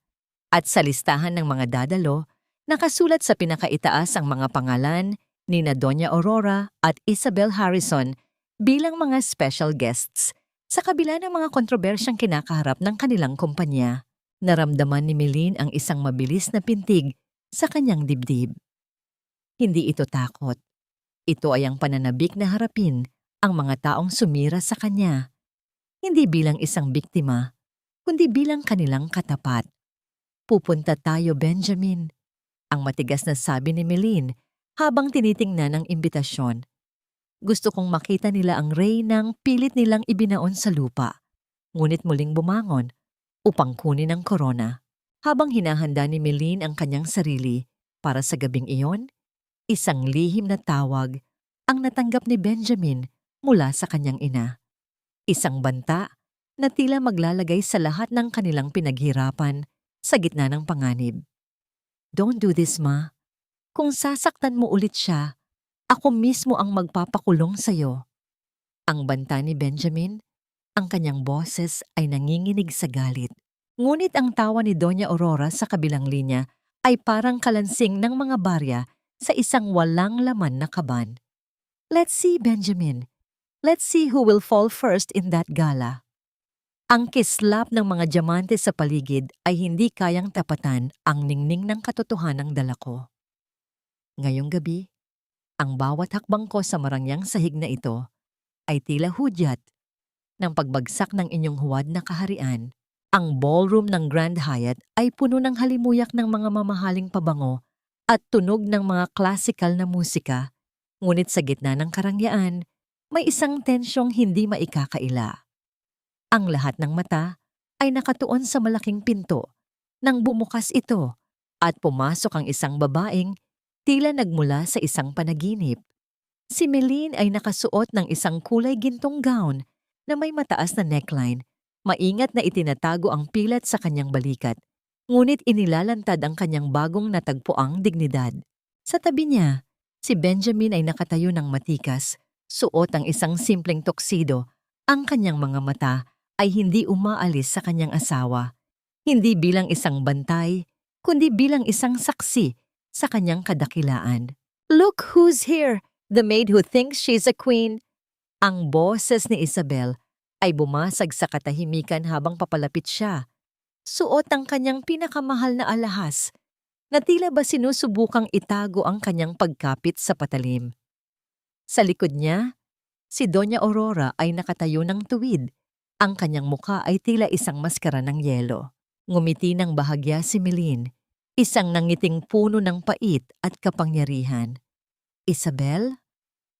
At sa listahan ng mga dadalo, nakasulat sa pinakaitaas ang mga pangalan ni Doña Aurora at Isabel Harrison bilang mga special guests sa kabila ng mga kontrobersyang kinakaharap ng kanilang kumpanya. Naramdaman ni Melin ang isang mabilis na pintig sa kanyang dibdib. Hindi ito takot. Ito ay ang pananabik na harapin ang mga taong sumira sa kanya. Hindi bilang isang biktima, kundi bilang kanilang katapat. Pupunta tayo, Benjamin. Ang matigas na sabi ni Melin habang tinitingnan ang imbitasyon. Gusto kong makita nila ang reynang pilit nilang ibinaon sa lupa, ngunit muling bumangon upang kunin ang korona. Habang hinahanda ni Melin ang kanyang sarili para sa gabing iyon, isang lihim na tawag ang natanggap ni Benjamin mula sa kanyang ina. Isang banta na tila maglalagay sa lahat ng kanilang pinaghirapan sa gitna ng panganib. Don't do this, Ma. Kung sasaktan mo ulit siya, ako mismo ang magpapakulong sa'yo. Ang banta ni Benjamin, ang kanyang boses ay nanginginig sa galit. Ngunit ang tawa ni Doña Aurora sa kabilang linya ay parang kalansing ng mga barya sa isang walang laman na kaban. Let's see, Benjamin. Let's see who will fall first in that gala. Ang kislap ng mga diamante sa paligid ay hindi kayang tapatan ang ningning ng katotohanang dala ko. Ngayong gabi, ang bawat hakbang ko sa marangyang sahig na ito ay tila hudyat ng pagbagsak ng inyong huwad na kaharian. Ang ballroom ng Grand Hyatt ay puno ng halimuyak ng mga mamahaling pabango at tunog ng mga klasikal na musika. Ngunit sa gitna ng karangyaan, may isang tensyong hindi maikakaila. Ang lahat ng mata ay nakatuon sa malaking pinto. Nang bumukas ito at pumasok ang isang babaeng tila nagmula sa isang panaginip. Si Melin ay nakasuot ng isang kulay gintong gown na may mataas na neckline. Maingat na itinatago ang pilat sa kanyang balikat, ngunit inilalantad ang kanyang bagong natagpuang dignidad. Sa tabi niya, si Benjamin ay nakatayo ng matikas, suot ang isang simpleng tuxedo. Ang kanyang mga mata ay hindi umaalis sa kanyang asawa, hindi bilang isang bantay, kundi bilang isang saksi sa kanyang kadakilaan. Look who's here! The maid who thinks she's a queen. Ang boses ni Isabel ay bumasag sa katahimikan habang papalapit siya. Suot ang kanyang pinakamahal na alahas na tila ba sinusubukang itago ang kanyang pagkapit sa patalim. Sa likod niya, si Doña Aurora ay nakatayo ng tuwid. Ang kanyang muka ay tila isang maskara ng yelo. Ngumiti ng bahagya si Meline, isang nangiting puno ng pait at kapangyarihan. Isabel,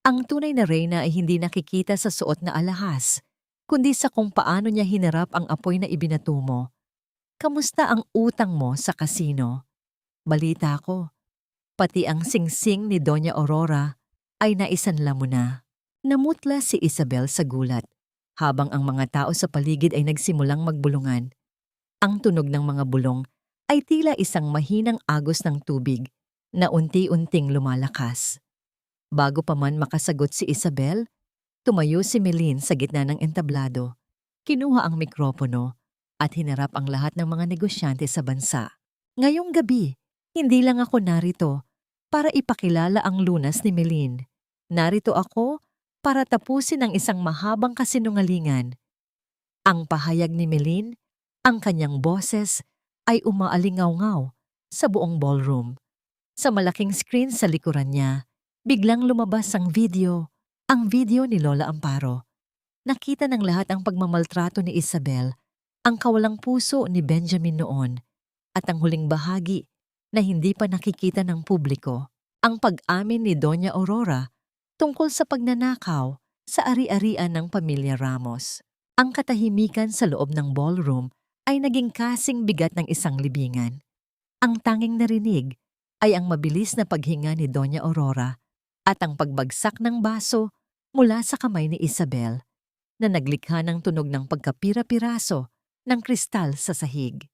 ang tunay na reyna ay hindi nakikita sa suot na alahas, kundi sa kung paano niya hinarap ang apoy na ibinato mo. Kamusta ang utang mo sa kasino? Balita ko, pati ang singsing ni Doña Aurora ay naisanla mo na. Namutla si Isabel sa gulat, habang ang mga tao sa paligid ay nagsimulang magbulungan. Ang tunog ng mga bulong ay tila isang mahinang agos ng tubig na unti-unting lumalakas. Bago pa man makasagot si Isabel, tumayo si Meline sa gitna ng entablado. Kinuha ang mikropono at hinarap ang lahat ng mga negosyante sa bansa. Ngayong gabi, hindi lang ako narito para ipakilala ang lunas ni Meline. Narito ako para tapusin ang isang mahabang kasinungalingan. Ang pahayag ni Meline, ang kanyang boses, ay umaalingaw-ngaw sa buong ballroom. Sa malaking screen sa likuran niya, biglang lumabas ang video ni Lola Amparo. Nakita ng lahat ang pagmamaltrato ni Isabel, ang kawalang puso ni Benjamin noon, at ang huling bahagi na hindi pa nakikita ng publiko, ang pag-amin ni Doña Aurora tungkol sa pagnanakaw sa ari-arian ng pamilya Ramos. Ang katahimikan sa loob ng ballroom ay naging kasing bigat ng isang libingan. Ang tanging narinig ay ang mabilis na paghinga ni Doña Aurora at ang pagbagsak ng baso mula sa kamay ni Isabel na naglikha ng tunog ng pagkapira-piraso ng kristal sa sahig.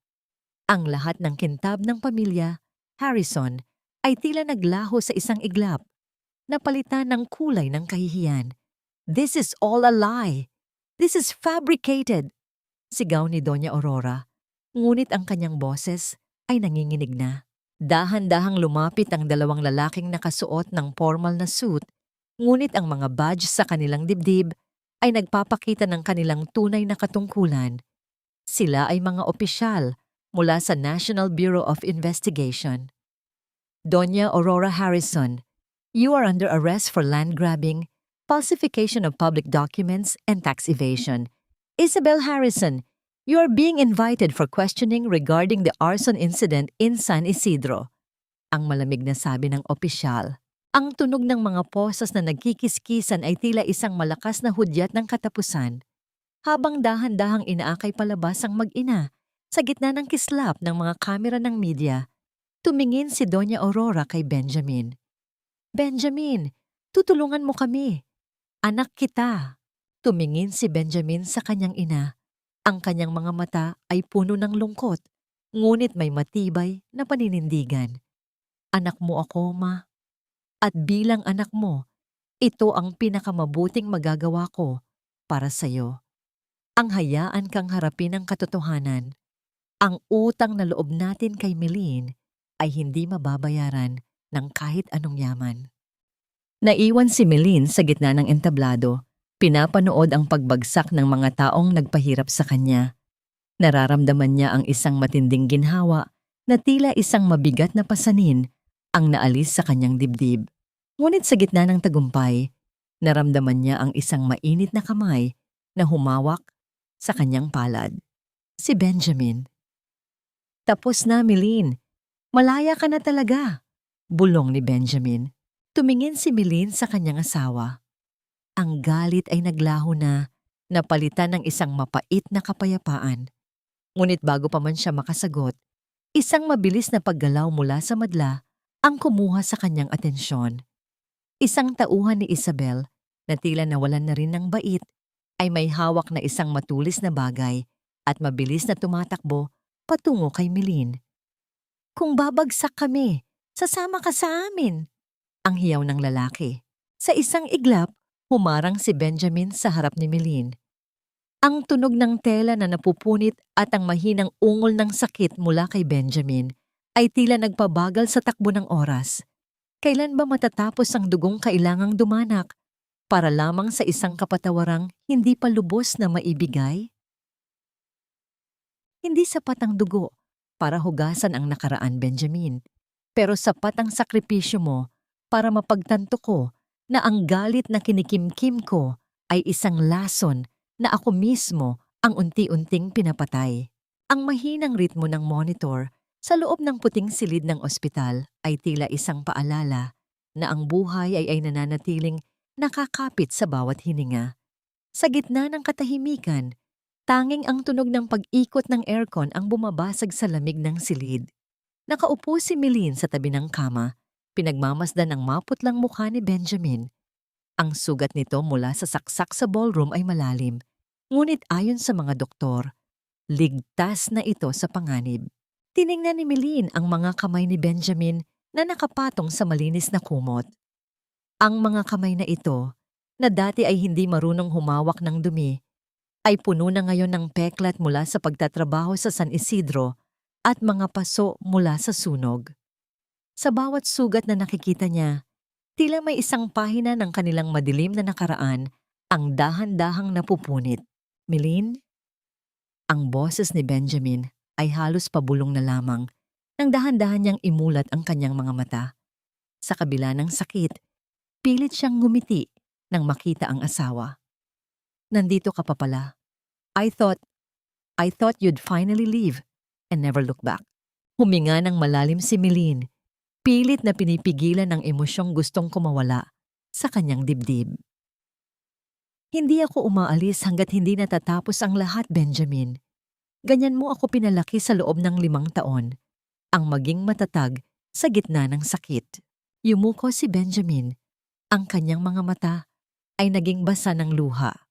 Ang lahat ng kintab ng pamilya Harrison ay tila naglaho sa isang iglap, napalitan ng kulay ng kahihiyan. "This is all a lie! This is fabricated!" Sigaw ni Doña Aurora, ngunit ang kanyang boses ay nanginginig na. Dahan-dahang lumapit ang dalawang lalaking nakasuot ng formal na suit, ngunit ang mga badge sa kanilang dibdib ay nagpapakita ng kanilang tunay na katungkulan. Sila ay mga opisyal mula sa National Bureau of Investigation. Doña Aurora Harrison, you are under arrest for land grabbing, falsification of public documents, and tax evasion. Isabel Harrison, you are being invited for questioning regarding the arson incident in San Isidro. Ang malamig na sabi ng opisyal. Ang tunog ng mga posas na nagkikiskisan ay tila isang malakas na hudyat ng katapusan. Habang dahan-dahang inaakay palabas ang mag-ina sa gitna ng kislap ng mga kamera ng media, tumingin si Doña Aurora kay Benjamin. "Benjamin, tutulungan mo kami. Anak kita." Tumingin si Benjamin sa kanyang ina. Ang kanyang mga mata ay puno ng lungkot, ngunit may matibay na paninindigan. "Anak mo ako, ma. At bilang anak mo, ito ang pinakamabuting magagawa ko para sa'yo. Ang hayaan kang harapin ang katotohanan. Ang utang na loob natin kay Meline ay hindi mababayaran ng kahit anong yaman." Naiwan si Meline sa gitna ng entablado. Pinapanood ang pagbagsak ng mga taong nagpahirap sa kanya. Nararamdaman niya ang isang matinding ginhawa na tila isang mabigat na pasanin ang naalis sa kanyang dibdib. Ngunit sa gitna ng tagumpay, naramdaman niya ang isang mainit na kamay na humawak sa kanyang palad. Si Benjamin. "Tapos na, Meline. Malaya ka na talaga," bulong ni Benjamin. Tumingin si Meline sa kanyang asawa. Ang galit ay naglaho na, napalitan ng isang mapait na kapayapaan. Ngunit bago pa man siya makasagot, isang mabilis na paggalaw mula sa madla ang kumuha sa kanyang atensyon. Isang tauhan ni Isabel na tila nawalan na rin ng bait ay may hawak na isang matulis na bagay at mabilis na tumatakbo patungo kay Meline. "Kung babagsak kami, sasama ka sa amin," ang hiyaw ng lalaki. Sa isang iglap, humarang si Benjamin sa harap ni Meline. Ang tunog ng tela na napupunit at ang mahinang ungol ng sakit mula kay Benjamin ay tila nagpabagal sa takbo ng oras. Kailan ba matatapos ang dugong kailangang dumanak para lamang sa isang kapatawarang hindi pa lubos na maibigay? Hindi sapat ang dugo para hugasan ang nakaraan, Benjamin. Pero sapat ang sakripisyo mo para mapagtanto ko na ang galit na kinikimkim ko ay isang lason na ako mismo ang unti-unting pinapatay. Ang mahinang ritmo ng monitor sa loob ng puting silid ng ospital ay tila isang paalala na ang buhay ay nananatiling nakakapit sa bawat hininga. Sa gitna ng katahimikan, tanging ang tunog ng pag-ikot ng aircon ang bumabasag sa lamig ng silid. Nakaupo si Milene sa tabi ng kama, pinagmamasdan ang maputlang mukha ni Benjamin. Ang sugat nito mula sa saksak sa ballroom ay malalim, ngunit ayon sa mga doktor, ligtas na ito sa panganib. Tiningnan ni Milene ang mga kamay ni Benjamin na nakapatong sa malinis na kumot. Ang mga kamay na ito, na dati ay hindi marunong humawak ng dumi, ay puno na ngayon ng peklat mula sa pagtatrabaho sa San Isidro at mga paso mula sa sunog. Sa bawat sugat na nakikita niya, tila may isang pahina ng kanilang madilim na nakaraan ang dahan-dahang napupunit. Milene? Ang boses ni Benjamin ay halos pabulong na lamang nang dahan-dahan niyang imulat ang kanyang mga mata. Sa kabila ng sakit, pilit siyang ngumiti nang makita ang asawa. Nandito ka pa pala. I thought you'd finally leave and never look back. Huminga ng malalim si Milene, pilit na pinipigilan ng emosyong gustong kumawala sa kanyang dibdib. Hindi ako umaalis hanggat hindi natatapos ang lahat, Benjamin. Ganyan mo ako pinalaki sa loob ng 5 taon, ang maging matatag sa gitna ng sakit. Yumuko si Benjamin. Ang kanyang mga mata ay naging basa ng luha.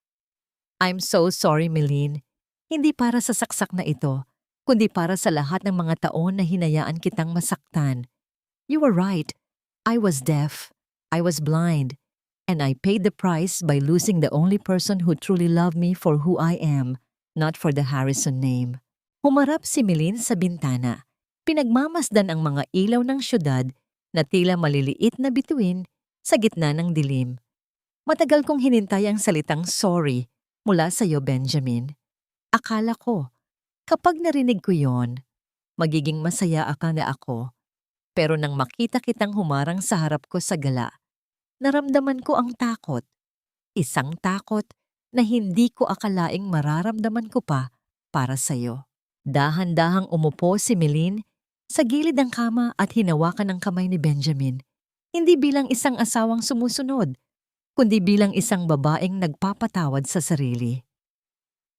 I'm so sorry, Milene. Hindi para sa saksak na ito, kundi para sa lahat ng mga taon na hinayaan kitang masaktan. You were right. I was deaf. I was blind. And I paid the price by losing the only person who truly loved me for who I am, not for the Harrison name. Humarap si Milene sa bintana. Pinagmamasdan ang mga ilaw ng syudad na tila maliliit na bituin sa gitna ng dilim. Matagal kong hinintay ang salitang sorry mula sa iyo, Benjamin. Akala ko, kapag narinig ko yon, magiging masaya na ako. Pero nang makita kitang humarang sa harap ko sa gala, naramdaman ko ang takot. Isang takot na hindi ko akalaing mararamdaman ko pa para sa'yo. Dahan-dahang umupo si Milene sa gilid ng kama at hinawakan ang kamay ni Benjamin. Hindi bilang isang asawang sumusunod, kundi bilang isang babaeng nagpapatawad sa sarili.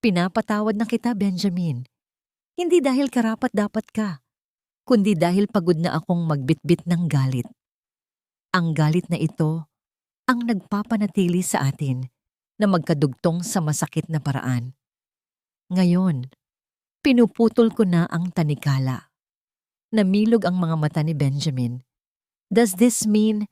Pinapatawad na kita, Benjamin. Hindi dahil karapat-dapat ka, kundi dahil pagod na akong magbitbit ng galit. Ang galit na ito ang nagpapanatili sa atin na magkadugtong sa masakit na paraan. Ngayon, pinuputol ko na ang tanikala. Namilog ang mga mata ni Benjamin. Does this mean,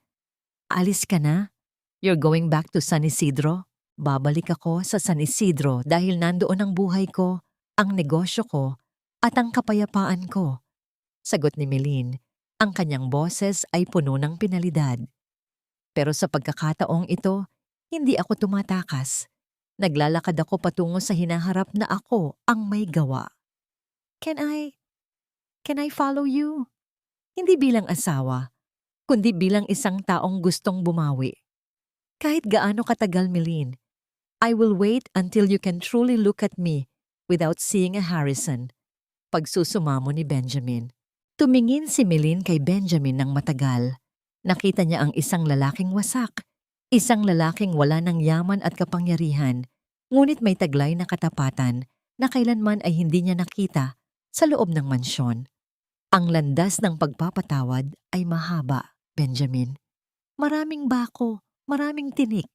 alis ka na? You're going back to San Isidro? Babalik ako sa San Isidro dahil nandoon ang buhay ko, ang negosyo ko, at ang kapayapaan ko. Sagot ni Milene, ang kanyang boses ay puno ng pinalidad. Pero sa pagkakataong ito, hindi ako tumatakas. Naglalakad ako patungo sa hinaharap na ako ang may gawa. Can I follow you? Hindi bilang asawa, kundi bilang isang taong gustong bumawi. Kahit gaano katagal, Milene, I will wait until you can truly look at me without seeing a Harrison. Pagsusumamo ni Benjamin. Tumingin si Milene kay Benjamin ng matagal. Nakita niya ang isang lalaking wasak, isang lalaking wala ng yaman at kapangyarihan, ngunit may taglay na katapatan na kailanman ay hindi niya nakita sa loob ng mansyon. Ang landas ng pagpapatawad ay mahaba, Benjamin. Maraming bako, maraming tinik.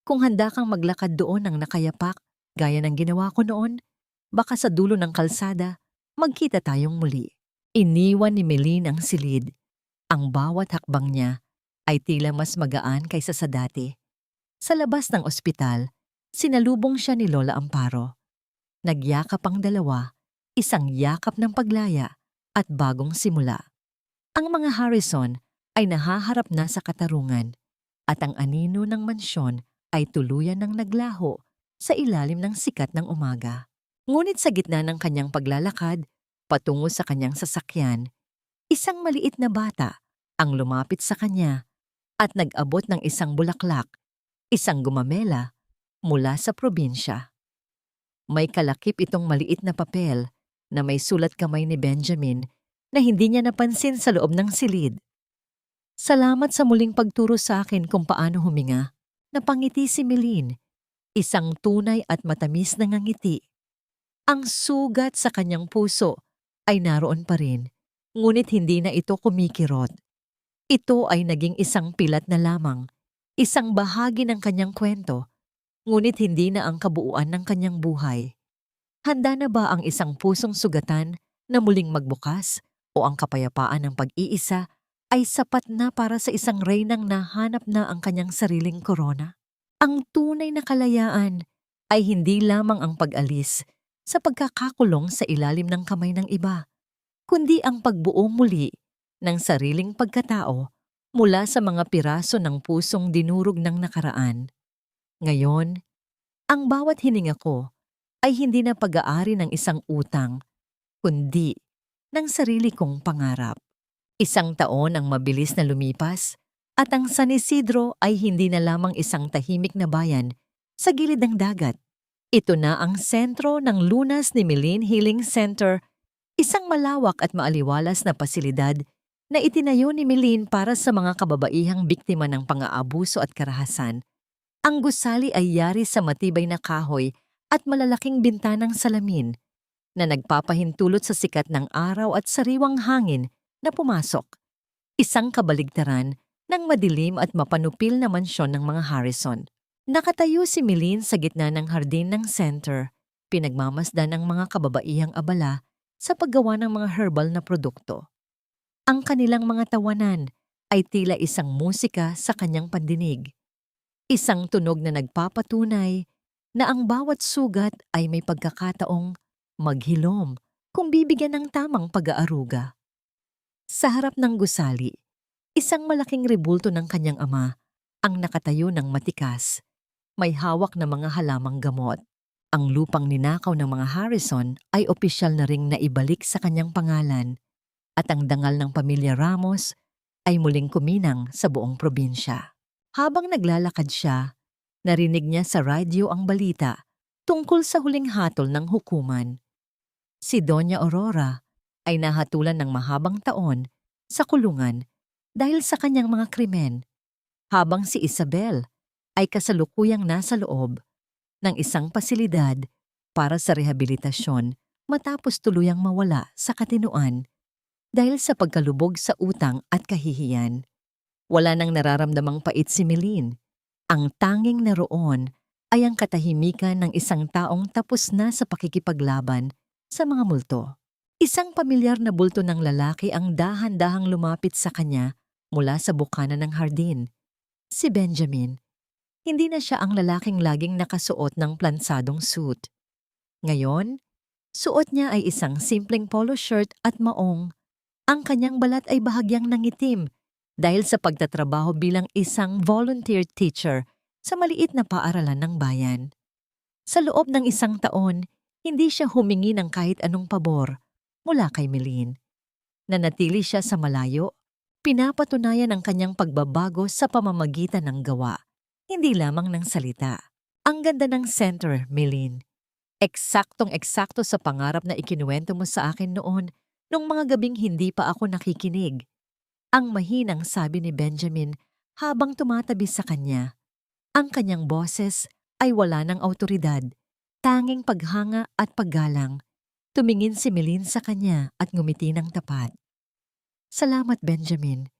Kung handa kang maglakad doon ng nakayapak, gaya ng ginawa ko noon, baka sa dulo ng kalsada, magkita tayong muli. Iniwan ni Milene ang silid. Ang bawat hakbang niya ay tila mas magaan kaysa sa dati. Sa labas ng ospital, sinalubong siya ni Lola Amparo. Nagyakap ang dalawa, isang yakap ng paglaya at bagong simula. Ang mga Harrison ay nahaharap na sa katarungan at ang anino ng mansyon ay tuluyan ng naglaho sa ilalim ng sikat ng umaga. Ngunit sa gitna ng kanyang paglalakad, patungo sa kanyang sasakyan, isang maliit na bata ang lumapit sa kanya at nag-abot ng isang bulaklak, isang gumamela, mula sa probinsya. May kalakip itong maliit na papel na may sulat kamay ni Benjamin na hindi niya napansin sa loob ng silid. Salamat sa muling pagturo sa akin kung paano huminga. Napangiti si Meline, isang tunay at matamis na ngangiti. Ang sugat sa kanyang puso ay naroon pa rin, ngunit hindi na ito kumikirot. Ito ay naging isang pilat na lamang, isang bahagi ng kanyang kwento, ngunit hindi na ang kabuuan ng kanyang buhay. Handa na ba ang isang pusong sugatan na muling magbukas o ang kapayapaan ng pag-iisa ay sapat na para sa isang reynang nahanap na ang kanyang sariling korona? Ang tunay na kalayaan ay hindi lamang ang pag-alis sa pagkakakulong sa ilalim ng kamay ng iba, kundi ang pagbuo muli ng sariling pagkatao mula sa mga piraso ng pusong dinurog ng nakaraan. Ngayon, ang bawat hininga ko ay hindi na pag-aari ng isang utang, kundi ng sarili kong pangarap. Isang taon ang mabilis na lumipas at ang San Isidro ay hindi na lamang isang tahimik na bayan sa gilid ng dagat. Ito na ang sentro ng lunas ni Meline Healing Center, isang malawak at maaliwalas na pasilidad na itinayo ni Meline para sa mga kababaihang biktima ng pang-aabuso at karahasan. Ang gusali ay yari sa matibay na kahoy at malalaking bintanang salamin na nagpapahintulot sa sikat ng araw at sariwang hangin na pumasok. Isang kabaligtaran ng madilim at mapanupil na mansyon ng mga Harrison. Nakatayo si Meline sa gitna ng hardin ng center, pinagmamasdan ng mga kababaihang abala sa paggawa ng mga herbal na produkto. Ang kanilang mga tawanan ay tila isang musika sa kanyang pandinig. Isang tunog na nagpapatunay na ang bawat sugat ay may pagkakataong maghilom kung bibigyan ng tamang pag-aaruga. Sa harap ng gusali, isang malaking rebulto ng kanyang ama ang nakatayo ng matikas. May hawak na mga halamang gamot. Ang lupang ninakaw ng mga Harrison ay opisyal na ring naibalik sa kanyang pangalan at ang dangal ng pamilya Ramos ay muling kuminang sa buong probinsya. Habang naglalakad siya, narinig niya sa radyo ang balita tungkol sa huling hatol ng hukuman. Si Doña Aurora ay nahatulan ng mahabang taon sa kulungan dahil sa kanyang mga krimen, habang si Isabel ay kasalukuyang nasa loob ng isang pasilidad para sa rehabilitasyon matapos tuluyang mawala sa katinuan dahil sa pagkalubog sa utang at kahihiyan. Wala nang nararamdamang pait si Meline. Ang tanging naroon ay ang katahimikan ng isang taong tapos na sa pakikipaglaban sa mga multo. Isang pamilyar na bulto ng lalaki ang dahan-dahang lumapit sa kanya mula sa bukana ng hardin. Si Benjamin. Hindi na siya ang lalaking laging nakasuot ng plansadong suit. Ngayon, suot niya ay isang simpleng polo shirt at maong. Ang kanyang balat ay bahagyang nangitim dahil sa pagtatrabaho bilang isang volunteer teacher sa maliit na paaralan ng bayan. Sa loob ng isang taon, hindi siya humingi ng kahit anong pabor mula kay Meline. Nanatili siya sa malayo, pinapatunayan ang kanyang pagbabago sa pamamagitan ng gawa, hindi lamang ng salita. Ang ganda ng center, Meline. Eksaktong-eksakto sa pangarap na ikinuwento mo sa akin noon nung mga gabing hindi pa ako nakikinig. Ang mahinang sabi ni Benjamin habang tumatabi sa kanya. Ang kanyang boses ay wala ng awtoridad, tanging paghanga at paggalang. Tumingin si Meline sa kanya at ngumiti ng tapat. Salamat, Benjamin.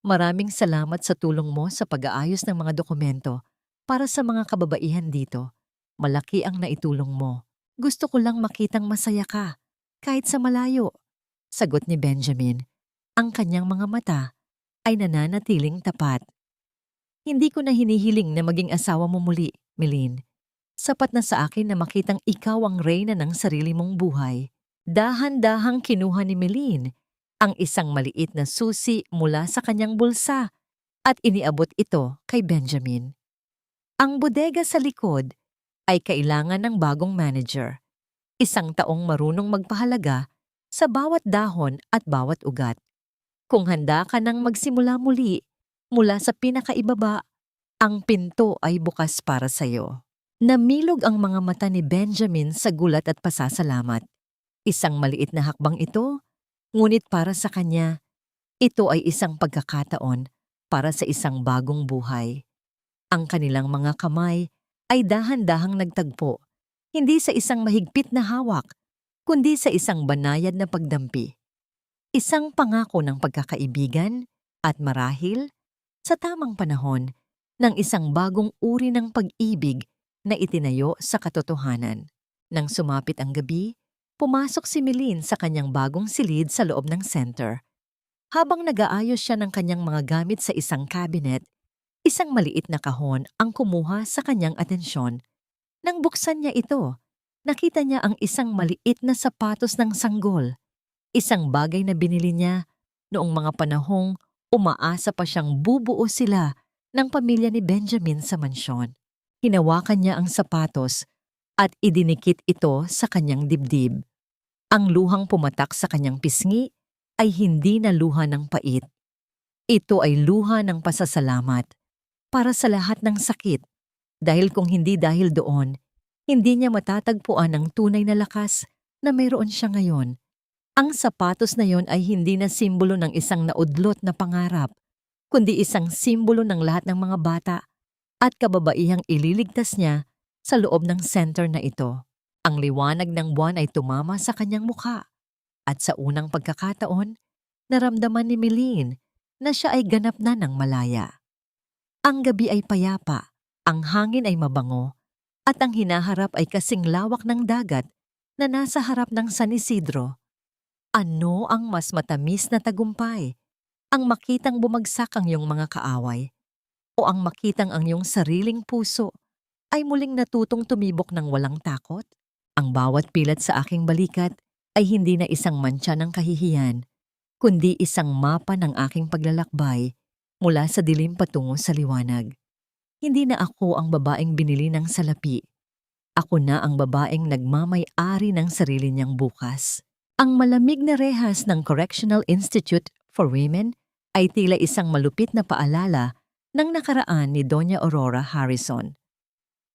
Maraming salamat sa tulong mo sa pag-aayos ng mga dokumento para sa mga kababaihan dito. Malaki ang naitulong mo. Gusto ko lang makitang masaya ka, kahit sa malayo. Sagot ni Benjamin. Ang kanyang mga mata ay nananatiling tapat. Hindi ko na hinihiling na maging asawa mo muli, Meline. Sapat na sa akin na makitang ikaw ang reyna ng sarili mong buhay. Dahan-dahang kinuha ni Meline ang isang maliit na susi mula sa kanyang bulsa at iniabot ito kay Benjamin. Ang bodega sa likod ay kailangan ng bagong manager, isang taong marunong magpahalaga sa bawat dahon at bawat ugat. Kung handa ka nang magsimula muli mula sa pinakaibaba, ang pinto ay bukas para sa'yo. Namilog ang mga mata ni Benjamin sa gulat at pasasalamat. Isang maliit na hakbang ito, ngunit para sa kanya, ito ay isang pagkakataon para sa isang bagong buhay. Ang kanilang mga kamay ay dahan-dahang nagtagpo, hindi sa isang mahigpit na hawak, kundi sa isang banayad na pagdampi. Isang pangako ng pagkakaibigan at marahil, sa tamang panahon, ng isang bagong uri ng pag-ibig na itinayo sa katotohanan. Nang sumapit ang gabi, pumasok si Meline sa kanyang bagong silid sa loob ng center. Habang nag-aayos siya ng kanyang mga gamit sa isang cabinet, isang maliit na kahon ang kumuha sa kanyang atensyon. Nang buksan niya ito, nakita niya ang isang maliit na sapatos ng sanggol. Isang bagay na binili niya noong mga panahong umaasa pa siyang bubuo sila ng pamilya ni Benjamin sa mansyon. Hinawakan niya ang sapatos at idinikit ito sa kanyang dibdib. Ang luhang pumatak sa kanyang pisngi ay hindi na luha ng pait. Ito ay luha ng pasasalamat para sa lahat ng sakit, dahil kung hindi dahil doon, hindi niya matatagpuan ang tunay na lakas na mayroon siya ngayon. Ang sapatos na yon ay hindi na simbolo ng isang naudlot na pangarap, kundi isang simbolo ng lahat ng mga bata at kababaihang ililigtas niya sa loob ng center na ito. Ang liwanag ng buwan ay tumama sa kanyang mukha at sa unang pagkakataon, naramdaman ni Meline na siya ay ganap na ng malaya. Ang gabi ay payapa, ang hangin ay mabango, at ang hinaharap ay kasing lawak ng dagat na nasa harap ng San Isidro. Ano ang mas matamis na tagumpay? Ang makitang bumagsak ang iyong mga kaaway o ang makitang ang iyong sariling puso ay muling natutong tumibok ng walang takot? Ang bawat pilat sa aking balikat ay hindi na isang mantsa ng kahihiyan, kundi isang mapa ng aking paglalakbay mula sa dilim patungo sa liwanag. Hindi na ako ang babaeng binili ng salapi. Ako na ang babaeng nagmamay-ari ng sarili niyang bukas. Ang malamig na rehas ng Correctional Institute for Women ay tila isang malupit na paalala ng nakaraan ni Doña Aurora Harrison.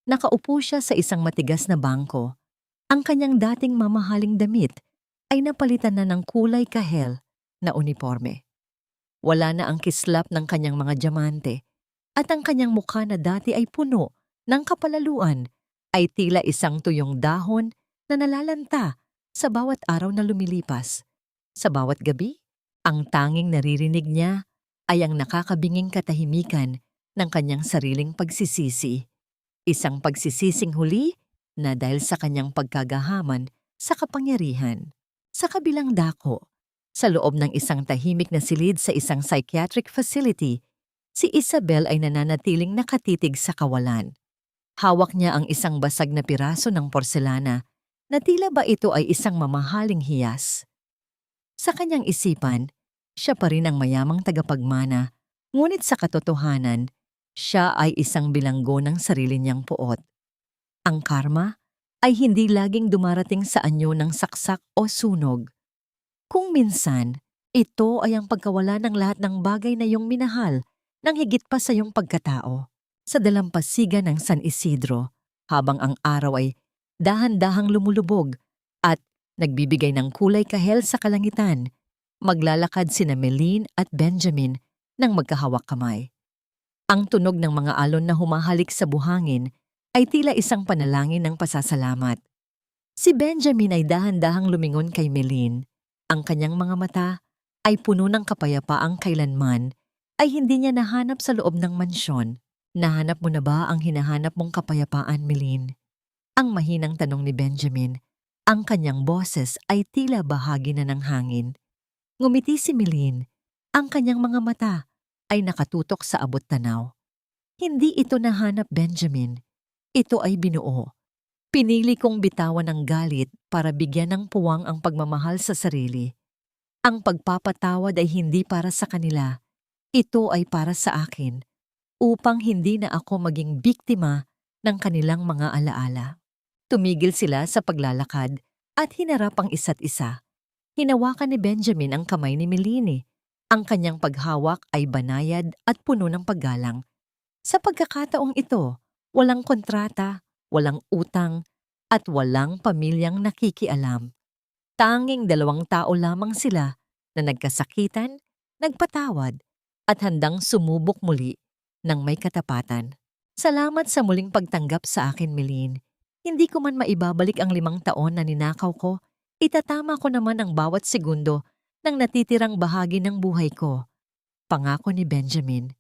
Nakaupo siya sa isang matigas na bangko. Ang kanyang dating mamahaling damit ay napalitan na ng kulay kahel na uniforme. Wala na ang kislap ng kanyang mga diamante at ang kanyang mukha na dati ay puno ng kapalaluan ay tila isang tuyong dahon na nalalanta sa bawat araw na lumilipas. Sa bawat gabi, ang tanging naririnig niya ay ang nakakabinging katahimikan ng kanyang sariling pagsisisi. Isang pagsisising huli na dahil sa kanyang pagkagahaman sa kapangyarihan. Sa kabilang dako, sa loob ng isang tahimik na silid sa isang psychiatric facility, si Isabel ay nananatiling nakatitig sa kawalan. Hawak niya ang isang basag na piraso ng porselana na tila ba ito ay isang mamahaling hiyas. Sa kanyang isipan, siya pa rin ang mayamang tagapagmana, ngunit sa katotohanan, siya ay isang bilanggo ng sarili niyang puot. Ang karma ay hindi laging dumarating sa anyo ng saksak o sunog. Kung minsan, ito ay ang pagkawala ng lahat ng bagay na iyong minahal nang higit pa sa iyong pagkatao. Sa dalampasigan ng San Isidro, habang ang araw ay dahan-dahang lumulubog at nagbibigay ng kulay kahel sa kalangitan, maglalakad sina Meline at Benjamin nang magkahawak kamay. Ang tunog ng mga alon na humahalik sa buhangin ay tila isang panalangin ng pasasalamat. Si Benjamin ay dahan-dahang lumingon kay Meline. Ang kanyang mga mata ay puno ng kapayapaang kailanman ay hindi niya nahanap sa loob ng mansyon. Nahanap mo na ba ang hinahanap mong kapayapaan, Meline? Ang mahinang tanong ni Benjamin. Ang kanyang boses ay tila bahagi na ng hangin. Ngumiti si Meline. Ang kanyang mga mata ay nakatutok sa abot tanaw. Hindi ito nahanap, Benjamin. Ito ay binuo. Pinili kong bitawan ng galit para bigyan ng puwang ang pagmamahal sa sarili. Ang pagpapatawad ay hindi para sa kanila, ito ay para sa akin, upang hindi na ako maging biktima ng kanilang mga alaala. Tumigil sila sa paglalakad at hinarap ang isa't isa. Hinawakan ni Benjamin ang kamay ni Melanie. Ang kanyang paghawak ay banayad at puno ng paggalang. Sa pagkakataong ito, walang kontrata, walang utang, at walang pamilyang nakikialam. Tanging dalawang tao lamang sila na nagkasakitan, nagpatawad, at handang sumubok muli ng may katapatan. Salamat sa muling pagtanggap sa akin, Melin. Hindi ko man maibabalik ang 5 taon na ninakaw ko, itatama ko naman ang bawat segundo ng natitirang bahagi ng buhay ko. Pangako ni Benjamin.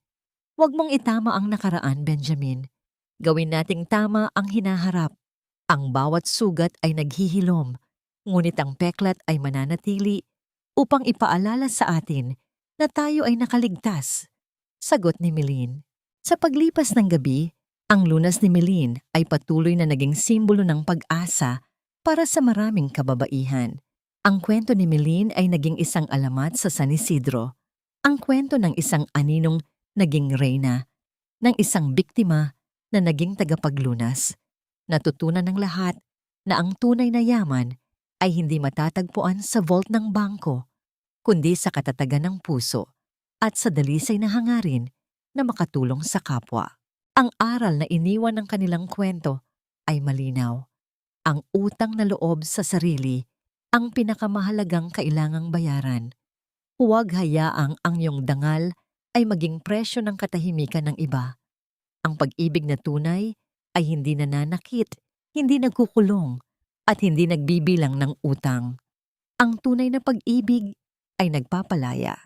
Huwag mong itama ang nakaraan, Benjamin. Gawin nating tama ang hinaharap. Ang bawat sugat ay naghihilom, ngunit ang peklat ay mananatili upang ipaalala sa atin na tayo ay nakaligtas. Sagot ni Melin. Sa paglipas ng gabi, ang lunas ni Melin ay patuloy na naging simbolo ng pag-asa para sa maraming kababaihan. Ang kwento ni Melin ay naging isang alamat sa San Isidro. Ang kwento ng isang aninong naging reyna, ng isang biktima na naging tagapaglunas. Natutunan ng lahat na ang tunay na yaman ay hindi matatagpuan sa vault ng bangko, kundi sa katatagan ng puso at sa dalisay na hangarin na makatulong sa kapwa. Ang aral na iniwan ng kanilang kwento ay malinaw. Ang utang na loob sa sarili ang pinakamahalagang kailangang bayaran. Huwag hayaang ang iyong dangal ay maging presyo ng katahimikan ng iba. Ang pag-ibig na tunay ay hindi nananakit, hindi nagkukulong, at hindi nagbibilang ng utang. Ang tunay na pag-ibig ay nagpapalaya.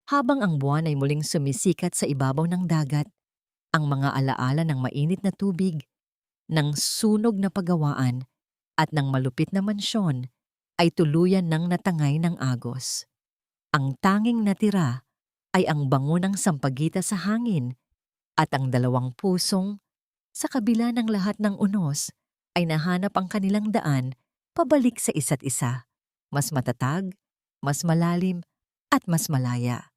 Habang ang buwan ay muling sumisikat sa ibabaw ng dagat, ang mga alaala ng mainit na tubig, ng sunog na pagawaan, at ng malupit na mansyon ay tuluyan ng natangay ng agos. Ang tanging natira ay ang bango ng sampagita sa hangin at ang dalawang pusong, sa kabila ng lahat ng unos, ay nahanap ang kanilang daan pabalik sa isa't isa, mas matatag, mas malalim, at mas malaya.